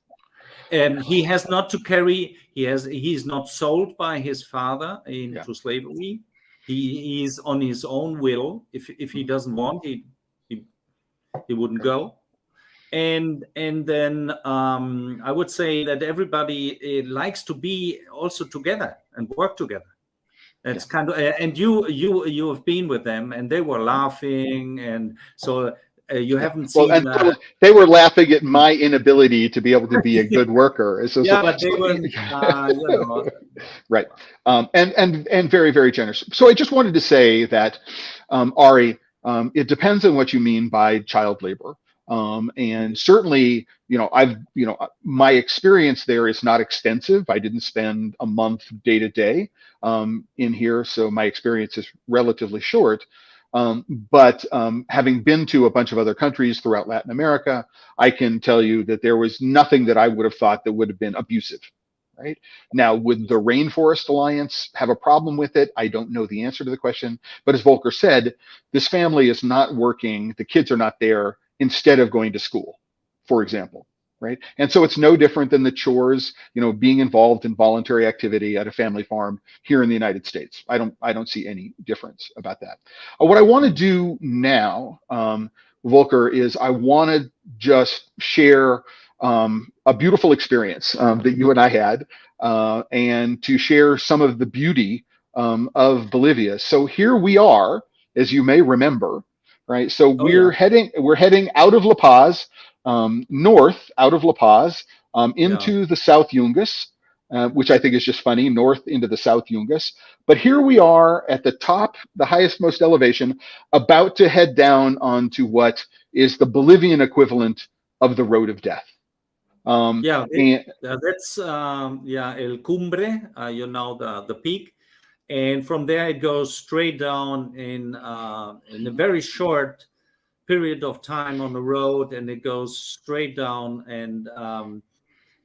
He has not to carry. He's not sold by his father into slavery. He is on his own will. If he doesn't want, he wouldn't go. And then I would say that everybody likes to be also together and work together. It's kind of, and you have been with them, and they were laughing, and so you haven't seen. Well, and they were laughing at my inability to be able to be a good worker. But they were, right, and very, very generous. So I just wanted to say that, Ari, it depends on what you mean by child labor. And certainly, my experience there is not extensive. I didn't spend a month day to day in here, so my experience is relatively short. But having been to a bunch of other countries throughout Latin America, I can tell you that there was nothing that I would have thought that would have been abusive. Right now, would the Rainforest Alliance have a problem with it? I don't know the answer to the question. But as Volker said, this family is not working. The kids are not there instead of going to school, for example. Right. And so it's no different than the chores, being involved in voluntary activity at a family farm here in the United States. I don't see any difference about that. What I want to do now, Volker, is I want to just share a beautiful experience that you and I had, and to share some of the beauty of Bolivia. So here we are, as you may remember, right? So we're heading out of La Paz, north out of La Paz, into the South Yungas, which I think is just funny, north into the South Yungas. But here we are at the top, the highest, most elevation, about to head down onto what is the Bolivian equivalent of the Road of Death. That's El Cumbre, the peak. And from there, it goes straight down in a very short period of time on the road, and it goes straight down. And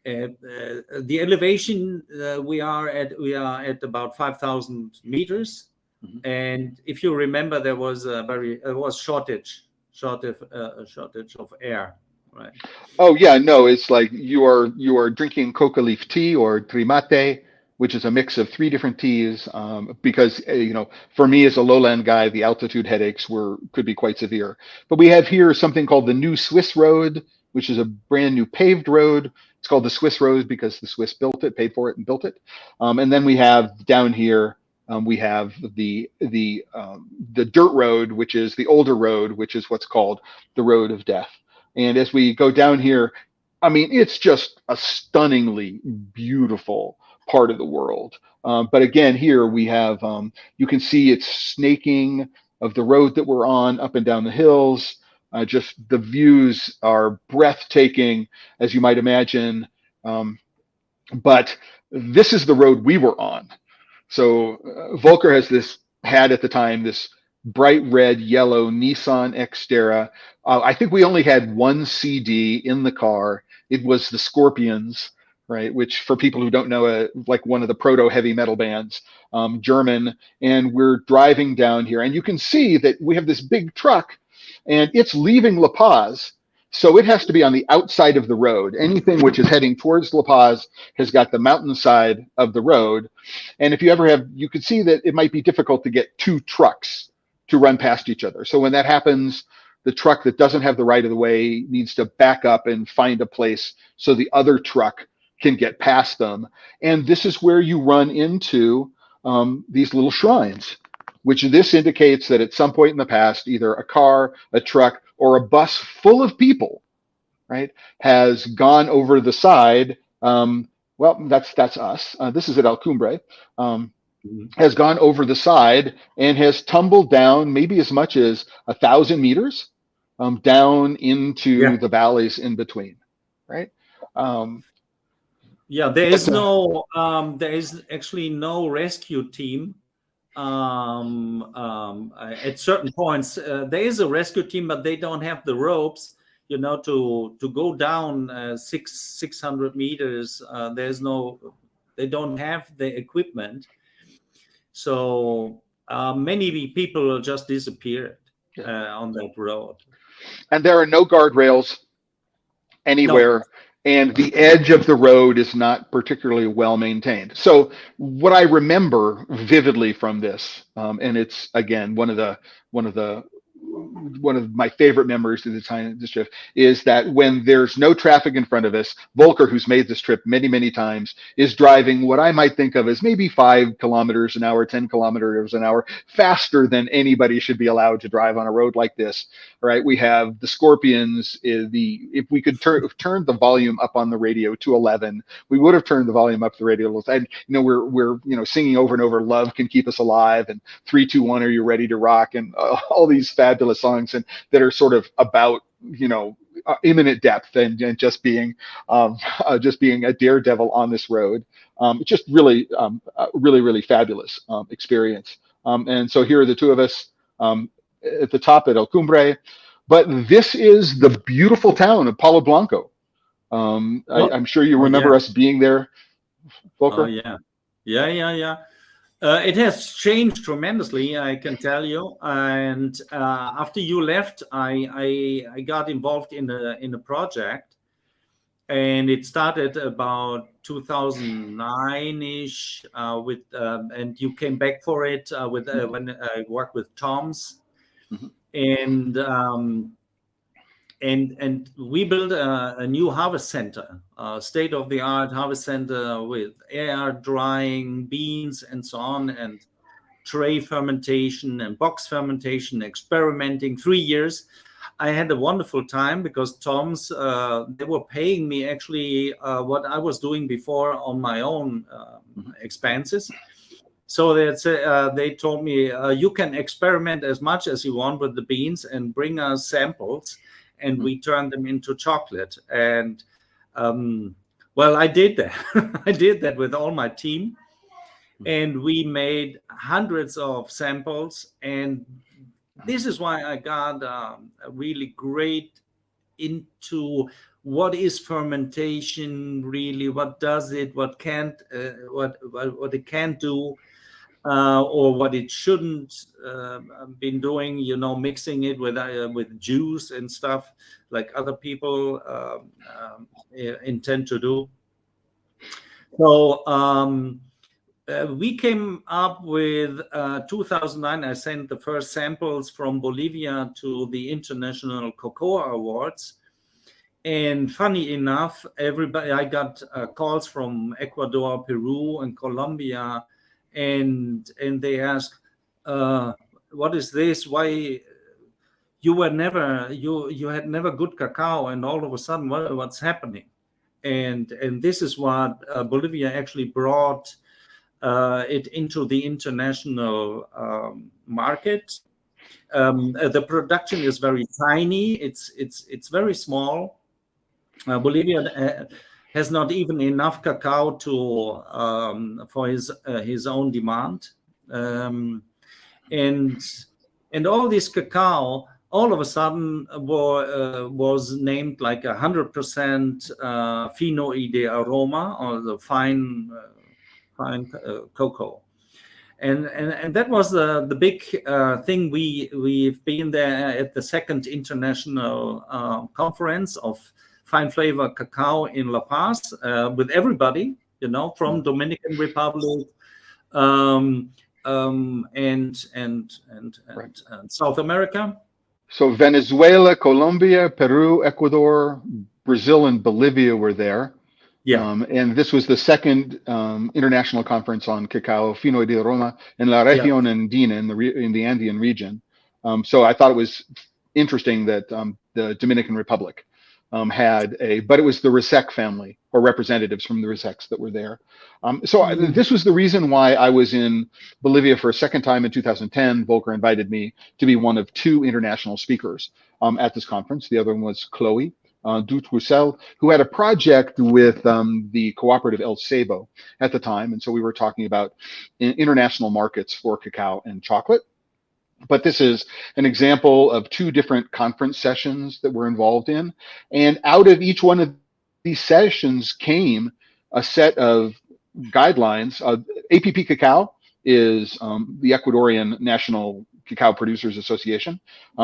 the elevation we are at about 5,000 meters. Mm-hmm. And if you remember, there was shortage of air. Right. Oh yeah, no, it's like you are drinking coca leaf tea or trimate, which is a mix of 3 different teas, because for me as a lowland guy, the altitude headaches could be quite severe. But we have here something called the New Swiss Road, which is a brand new paved road. It's called the Swiss Road because the Swiss built it, paid for it, and built it. And then we have down here, we have the dirt road, which is the older road, which is what's called the Road of Death. And as we go down here, I mean, it's just a stunningly beautiful part of the world. But again, here we have, you can see it's snaking of the road that we're on up and down the hills. Just the views are breathtaking, as you might imagine. But this is the road we were on. So Volker had at the time this bright red, yellow Nissan Xterra. I think we only had one CD in the car. It was the Scorpions, right? Which, for people who don't know, like one of the proto heavy metal bands, German. And we're driving down here, and you can see that we have this big truck, and it's leaving La Paz. So it has to be on the outside of the road. Anything which is heading towards La Paz has got the mountainside of the road. And if you ever you can see that it might be difficult to get 2 trucks to run past each other. So when that happens, the truck that doesn't have the right of the way needs to back up and find a place so the other truck can get past them. And this is where you run into these little shrines, which this indicates that at some point in the past, either a car, a truck, or a bus full of people, right, has gone over the side. Well, that's us. This is at El Cumbre. Has gone over the side and has tumbled down maybe as much as 1,000 meters down into the valleys in between, right? Yeah, there is there is actually no rescue team. At certain points, there is a rescue team, but they don't have the ropes, you know, to go down 600 meters. They don't have the equipment. So many people just disappeared on that road. And there are no guardrails anywhere. No. And the edge of the road is not particularly well maintained. So what I remember vividly from this, and it's again one of my favorite memories of the time of this trip, is that when there's no traffic in front of us, Volker, who's made this trip many, many times, is driving what I might think of as maybe 5 kilometers an hour, 10 kilometers an hour, faster than anybody should be allowed to drive on a road like this. Right? We have the Scorpions. If we could turn the volume up on the radio to 11, we would have turned the volume up the radio. And we're singing over and over, "Love Can Keep Us Alive" and 3, 2, 1, Are You Ready to Rock, and all these fabulous songs and that are sort of about imminent depth and just being a daredevil on this road. Just really fabulous experience. And so here are the two of us at the top at El Cumbre, but this is the beautiful town of Palo Blanco. I'm sure you remember us being there, Volker. Yeah. It has changed tremendously, I can tell you. And after you left, I got involved in a project, and it started about 2009-ish. And you came back for it when I worked with Tom's, and we built a new harvest center, state-of-the-art harvest center with air drying beans and so on, and tray fermentation and box fermentation, experimenting 3 years. I had a wonderful time because Tom's, they were paying me actually what I was doing before on my own expenses. So they told me, you can experiment as much as you want with the beans and bring us samples, and we turned them into chocolate. And well, I did that. I did that with all my team, and we made hundreds of samples. And this is why I got really great into what is fermentation really, what does it, what it can do, or what it shouldn't been doing, mixing it with juice and stuff like other people intend to do. So we came up with 2009. I sent the first samples from Bolivia to the International Cocoa Awards. And funny enough, I got calls from Ecuador, Peru, and Colombia, and they asked, what is this? Why you had never good cacao, and all of a sudden what's happening? And this is what Bolivia actually brought it into the international market. The production is very tiny. It's very small. Bolivia has not even enough cacao for his own demand, and all this cacao all of a sudden was named like 100% fino y de aroma, or the fine cocoa. And that was the big thing. We've been there at the second international conference of fine flavor cacao in La Paz with everybody, from Dominican Republic and South America. So Venezuela, Colombia, Peru, Ecuador, Brazil, and Bolivia were there. Yeah. And this was the second international conference on cacao, Fino di Roma, in La Yeah. Región Andina, in the Andean region. So I thought it was interesting that the Dominican Republic had but it was the Resec family or representatives from the Resecs that were there. This was the reason why I was in Bolivia for a second time in 2010. Volker invited me to be one of two international speakers at this conference. The other one was Chloe Dutroussel, who had a project with the cooperative El Cebo at the time. And so we were talking about international markets for cacao and chocolate. But this is an example of two different conference sessions that we're involved in. And out of each one of these sessions came a set of guidelines. APP Cacao is the Ecuadorian National Cacao Producers Association.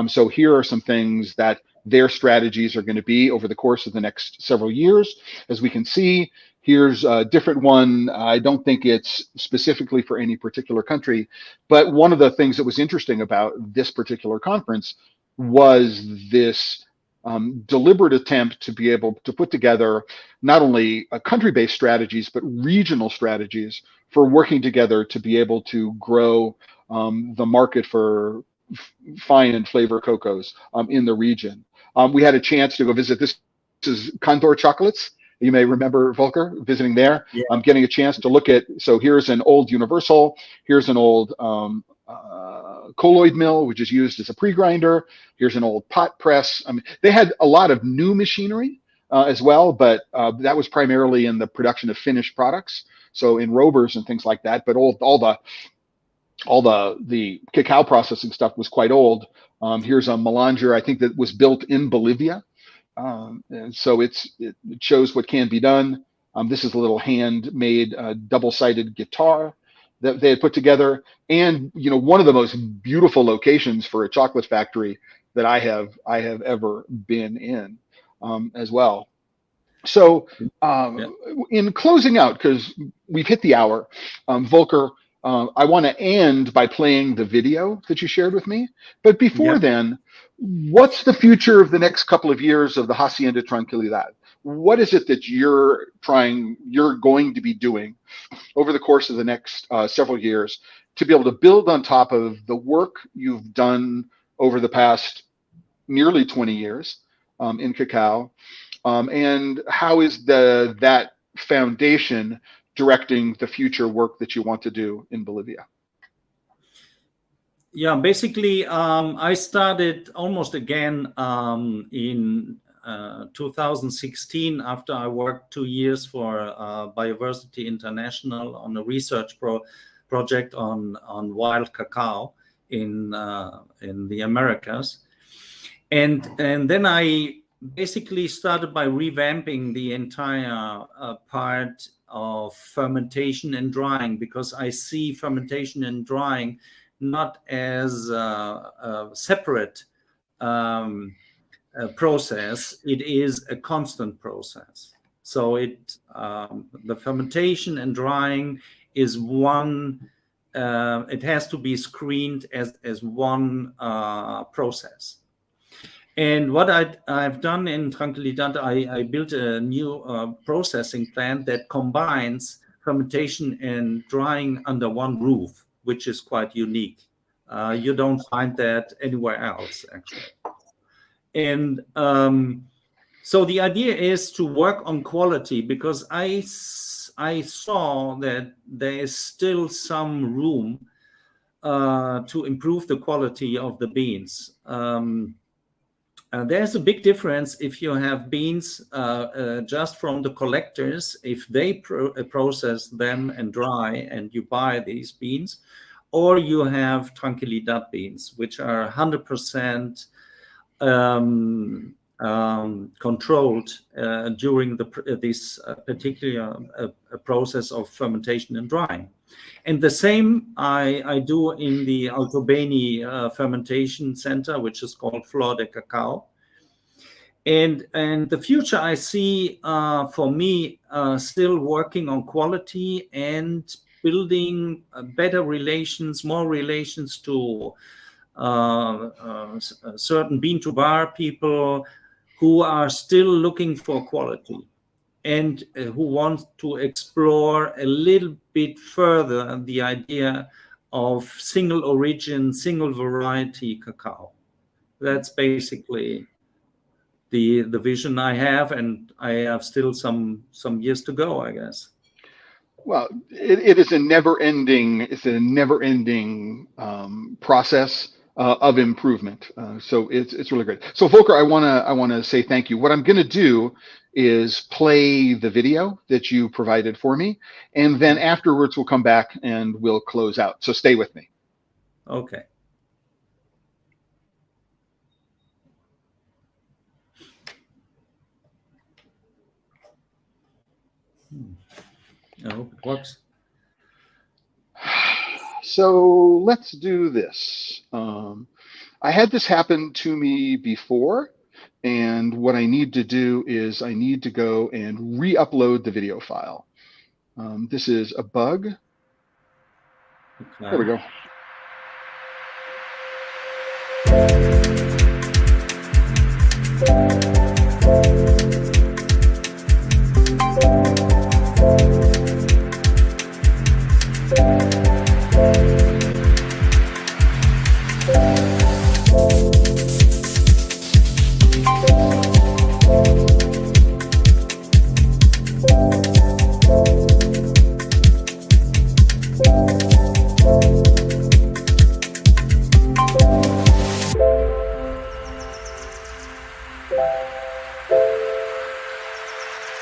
So here are some things that their strategies are going to be over the course of the next several years. As we can see, here's a different one. I don't think it's specifically for any particular country, but one of the things that was interesting about this particular conference was this deliberate attempt to be able to put together not only country-based strategies, but regional strategies for working together to be able to grow the market for fine and flavor cocos in the region. We had a chance to go visit. This is Condor Chocolates. You may remember Volker visiting there. Yeah. Getting a chance to look at, so here's an old Universal, here's an old colloid mill, which is used as a pre-grinder. Here's an old pot press. I mean, they had a lot of new machinery as well, but that was primarily in the production of finished products. So in rovers and things like that, but all the cacao processing stuff was quite old. Here's a melanger, I think, that was built in Bolivia. And so it shows what can be done. This is a little handmade double-sided guitar that they had put together. And, you know, one of the most beautiful locations for a chocolate factory that I have ever been in as well. So in closing out, because we've hit the hour, Volker, I want to end by playing the video that you shared with me. But before then, what's the future of the next couple of years of the Hacienda Tranquilidad? What is it that you're going to be doing over the course of the next several years to be able to build on top of the work you've done over the past nearly 20 years in cacao? And how is that foundation directing the future work that you want to do in Bolivia? Yeah, basically, I started almost again in 2016 after I worked 2 years for Biodiversity International on a research project on wild cacao in the Americas, and then I basically started by revamping the entire part of fermentation and drying, because I see fermentation and drying not as a separate process. It is a constant process. So the fermentation and drying is one. It has to be screened as one process. And what I've done in Tranquilidad, I built a new processing plant that combines fermentation and drying under one roof, which is quite unique. You don't find that anywhere else, actually. And so the idea is to work on quality, because I saw that there is still some room to improve the quality of the beans. There's a big difference if you have beans just from the collectors, if they process them and dry and you buy these beans, or you have Tranquilidad beans, which are 100% controlled during this particular process of fermentation and drying. And the same I do in the Alto Beni fermentation center, which is called Flor de Cacao. And the future I see for me still working on quality and building better relations, more relations to certain bean to bar people who are still looking for quality. and who wants to explore a little bit further the idea of single origin, single variety cacao. That's basically the vision I have, and I have still some years to go, I guess. Well, it is a never-ending. It's a never-ending process of improvement. So it's really great. So Volker, I wanna say thank you. What I'm gonna do is play the video that you provided for me, and then afterwards we'll come back and we'll close out. So stay with me. Okay. I hope it works. So let's do this. I had this happen to me before, and what I need to do is I need to go and re-upload the video file. This is a bug. Okay. There we go.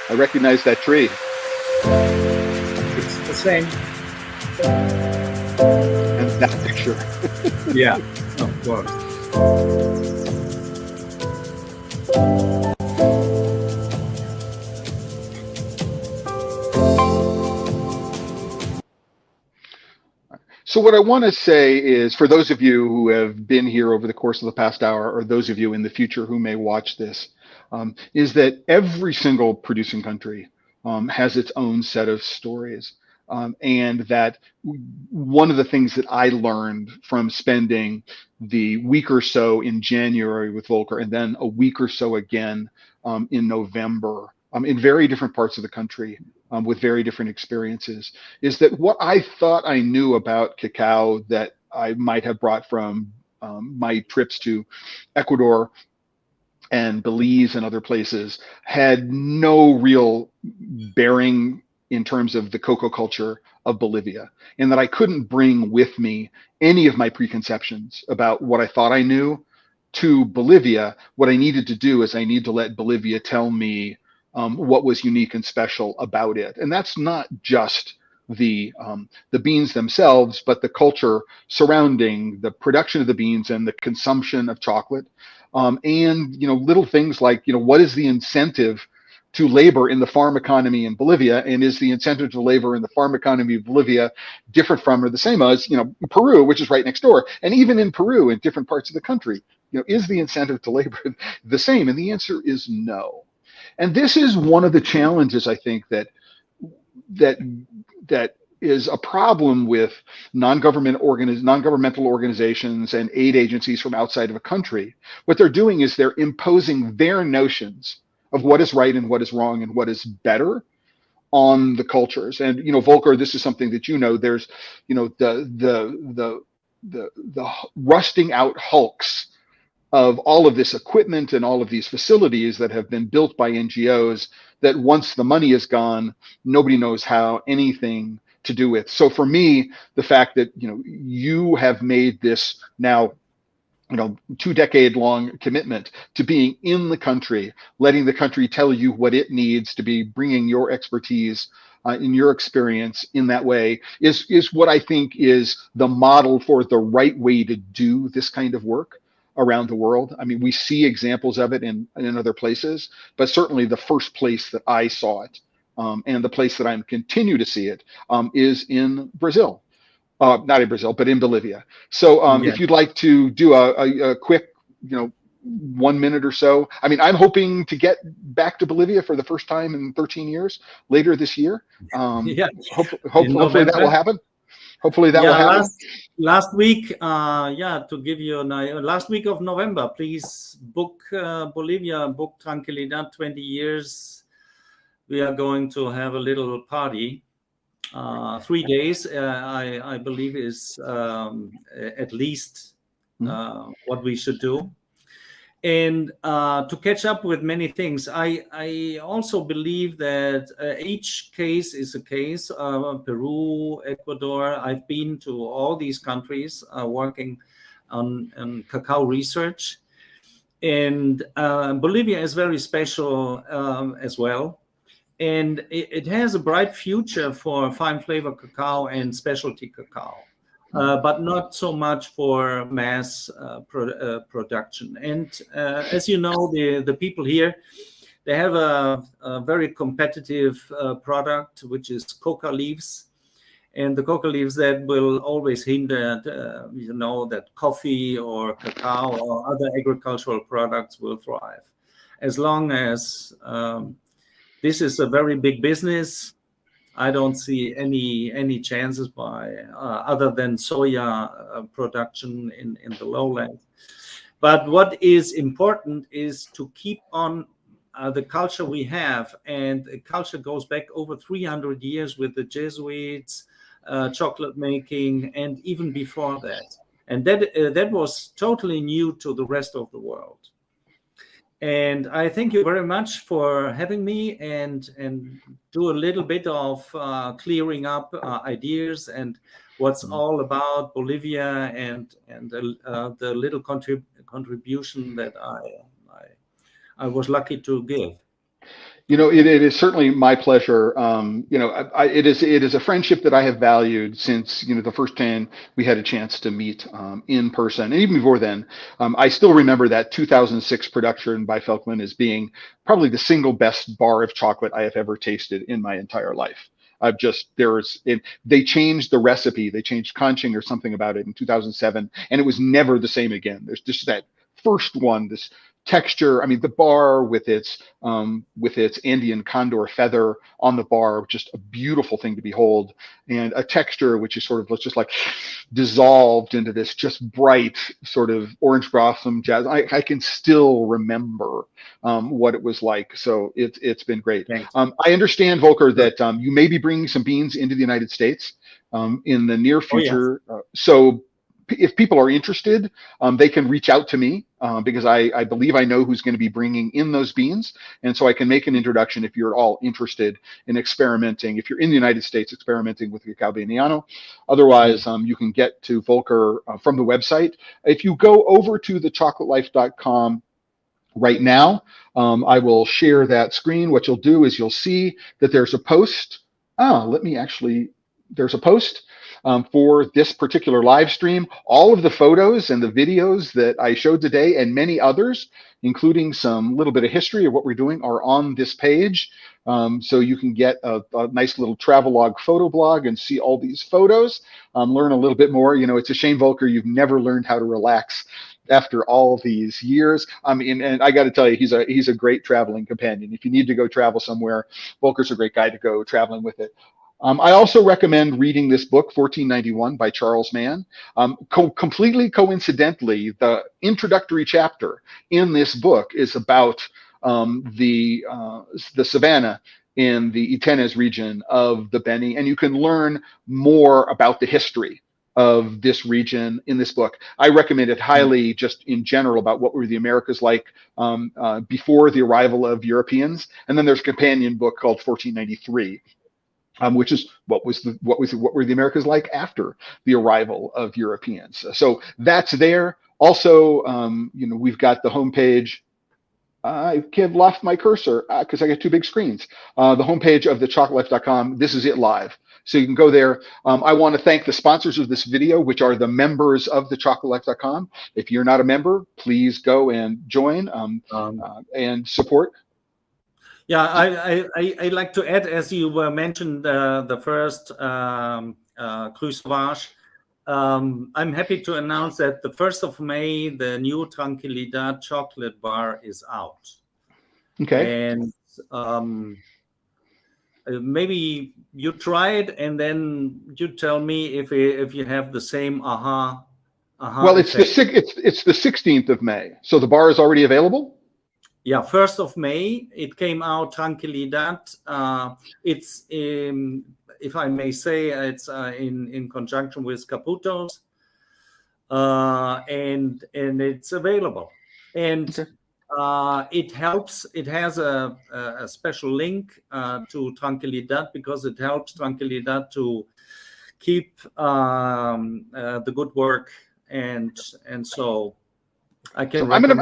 I recognize that tree. It's the same. And that picture. Yeah, of course. So what I want to say is, for those of you who have been here over the course of the past hour, or those of you in the future who may watch this, is that every single producing country has its own set of stories. And that one of the things that I learned from spending the week or so in January with Volker, and then a week or so again in November, in very different parts of the country, with very different experiences, is that what I thought I knew about cacao that I might have brought from my trips to Ecuador and Belize and other places had no real bearing in terms of the cocoa culture of Bolivia, and that I couldn't bring with me any of my preconceptions about what I thought I knew to Bolivia. What I needed to do is I need to let Bolivia tell me what was unique and special about it. And that's not just the beans themselves, but the culture surrounding the production of the beans and the consumption of chocolate. And little things like, what is the incentive to labor in the farm economy in Bolivia, and is the incentive to labor in the farm economy of Bolivia different from or the same as Peru, which is right next door, and even in Peru, in different parts of the country, is the incentive to labor the same? And the answer is no. And this is one of the challenges, I think, that is a problem with non-governmental organizations and aid agencies from outside of a country. What they're doing is they're imposing their notions of what is right and what is wrong and what is better on the cultures. And Volker, this is something that there's the rusting out hulks of all of this equipment and all of these facilities that have been built by NGOs that once the money is gone, nobody knows how anything to do with. So for me, the fact that you have made this now 2-decade-long commitment to being in the country, letting the country tell you what it needs to be, bringing your expertise in your experience in that way is what I think is the model for the right way to do this kind of work around the world. I mean, we see examples of it in other places, but certainly the first place that I saw it, and the place that I continue to see it, is in Brazil. Not in Brazil, but in Bolivia. So if you'd like to do a quick, 1 minute or so. I mean, I'm hoping to get back to Bolivia for the first time in 13 years later this year. Hopefully that will happen. Hopefully that will happen. Last week, to give you an idea, last week of November, please book Bolivia, book Tranquilidad 20 years. we are going to have a little party. 3 days, I believe, is at least what we should do. And to catch up with many things, I also believe that each case is a case. Peru, Ecuador, I've been to all these countries working on cacao research. And Bolivia is very special as well. And it has a bright future for fine flavor cacao and specialty cacao. But not so much for mass production. And as you know, the people here, they have a very competitive product, which is coca leaves. And the coca leaves that will always hinder, that coffee or cacao or other agricultural products will thrive. As long as this is a very big business, I don't see any chances by other than soya production in the lowland. But what is important is to keep on the culture we have, and the culture goes back over 300 years with the Jesuits, chocolate making, and even before that. And that was totally new to the rest of the world. And I thank you very much for having me and do a little bit of clearing up ideas and what's all about Bolivia and the little contribution that I was lucky to give. It is certainly my pleasure. It is a friendship that I have valued since, the first time we had a chance to meet in person. And even before then, I still remember that 2006 production by Felchlin as being probably the single best bar of chocolate I have ever tasted in my entire life. They changed the recipe. They changed conching or something about it in 2007, and it was never the same again. There's just that first one, this texture. I mean, the bar with its Andean condor feather on the bar, just a beautiful thing to behold, and a texture which is sort of just like dissolved into this just bright sort of orange blossom jazz. I can still remember what it was like. So it's been great. I understand, Volker, that you may be bringing some beans into the United States in the near future. Oh, yes. So if people are interested, they can reach out to me because I believe I know who's going to be bringing in those beans. And so I can make an introduction if you're all interested in experimenting, if you're in the United States experimenting with Cacao Beniano. Otherwise, you can get to Volker from the website. If you go over to TheChocolateLife.com right now, I will share that screen. What you'll do is you'll see that there's a post. There's a post for this particular live stream. All of the photos and the videos that I showed today and many others, including some little bit of history of what we're doing, are on this page. So you can get a nice little travelogue photo blog and see all these photos, learn a little bit more. It's a shame, Volker, you've never learned how to relax after all these years. And I got to tell you, he's a great traveling companion. If you need to go travel somewhere, Volker's a great guy to go traveling with it. I also recommend reading this book, 1491 by Charles Mann. Completely coincidentally, the introductory chapter in this book is about the savanna in the Iténez region of the Beni, and you can learn more about the history of this region in this book. I recommend it highly, just in general, about what were the Americas like before the arrival of Europeans. And then there's a companion book called 1493. Which is what were the Americas like after the arrival of Europeans. So that's there. Also, we've got the homepage. I lost my cursor because I got two big screens. The homepage of TheChocolateLife.com. This is it live. So you can go there. I want to thank the sponsors of this video, which are the members of TheChocolateLife.com. If you're not a member, please go and join and support. Yeah, I like to add, as you mentioned, the first Cru Sauvage. I'm happy to announce that the 1st of May, the new Tranquilidad chocolate bar is out. Okay. And maybe you try it, and then you tell me if you have the same Well, it's the 16th of May, so the bar is already available. Yeah, 1st of May, it came out, Tranquilidad. It's, if I may say, it's in conjunction with Caputo's, and it's available. And it helps. It has a special link to Tranquilidad, because it helps Tranquilidad to keep the good work, and so I can recommend.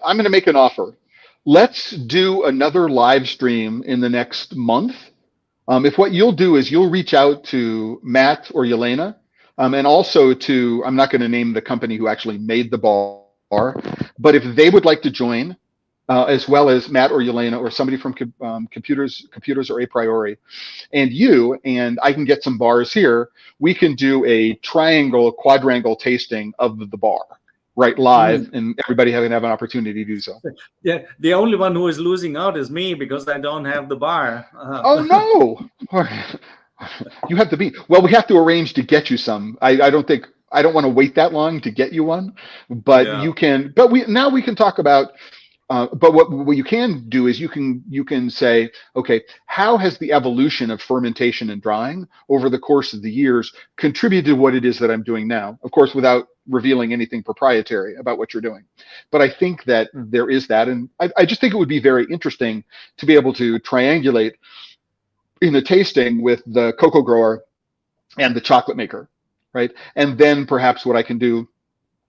I'm gonna make an offer. Let's do another live stream in the next month. If what you'll do is you'll reach out to Matt or Yelena, and also to, I'm not going to name the company who actually made the bar, but if they would like to join, as well as Matt or Yelena or somebody from computers or a priori, and you, and I can get some bars here, we can do a quadrangle tasting of the bar, right, live, and everybody have an opportunity to do so. Yeah, the only one who is losing out is me, because I don't have the bar. Oh no! You have to be. Well, we have to arrange to get you some. I don't want to wait that long to get you one, but you can. But we can talk about. But what you can do is you can say, okay, how has the evolution of fermentation and drying over the course of the years contributed to what it is that I'm doing now? Of course, without revealing anything proprietary about what you're doing. But I think that there is that, and I just think it would be very interesting to be able to triangulate in a tasting with the cocoa grower and the chocolate maker, right? And then perhaps what I can do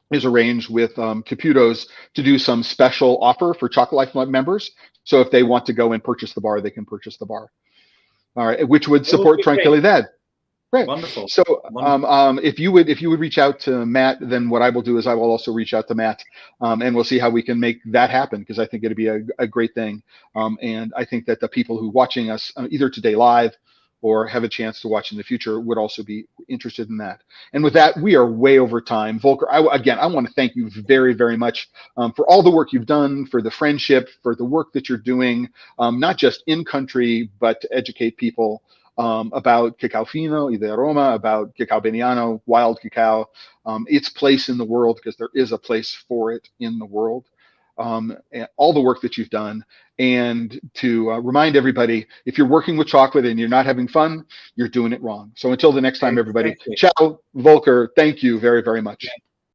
is arrange with Caputo's to do some special offer for Chocolate Life members. So if they want to go and purchase the bar, they can purchase the bar. All right, which would support Tranquilidad. Right. Wonderful. So if you would reach out to Matt, then what I will do is I will also reach out to Matt, and we'll see how we can make that happen, because I think it'd be a great thing. And I think that the people who are watching us either today live or have a chance to watch in the future would also be interested in that. And with that, we are way over time. Volker, I want to thank you very, very much for all the work you've done, for the friendship, for the work that you're doing, not just in country, but to educate people about Cacao Fino y de Aroma, about Cacao Beniano, wild cacao, its place in the world, because there is a place for it in the world. And all the work that you've done, and to remind everybody, if you're working with chocolate and you're not having fun, you're doing it wrong. So until the next time, everybody, ciao, Volker, thank you very, very much.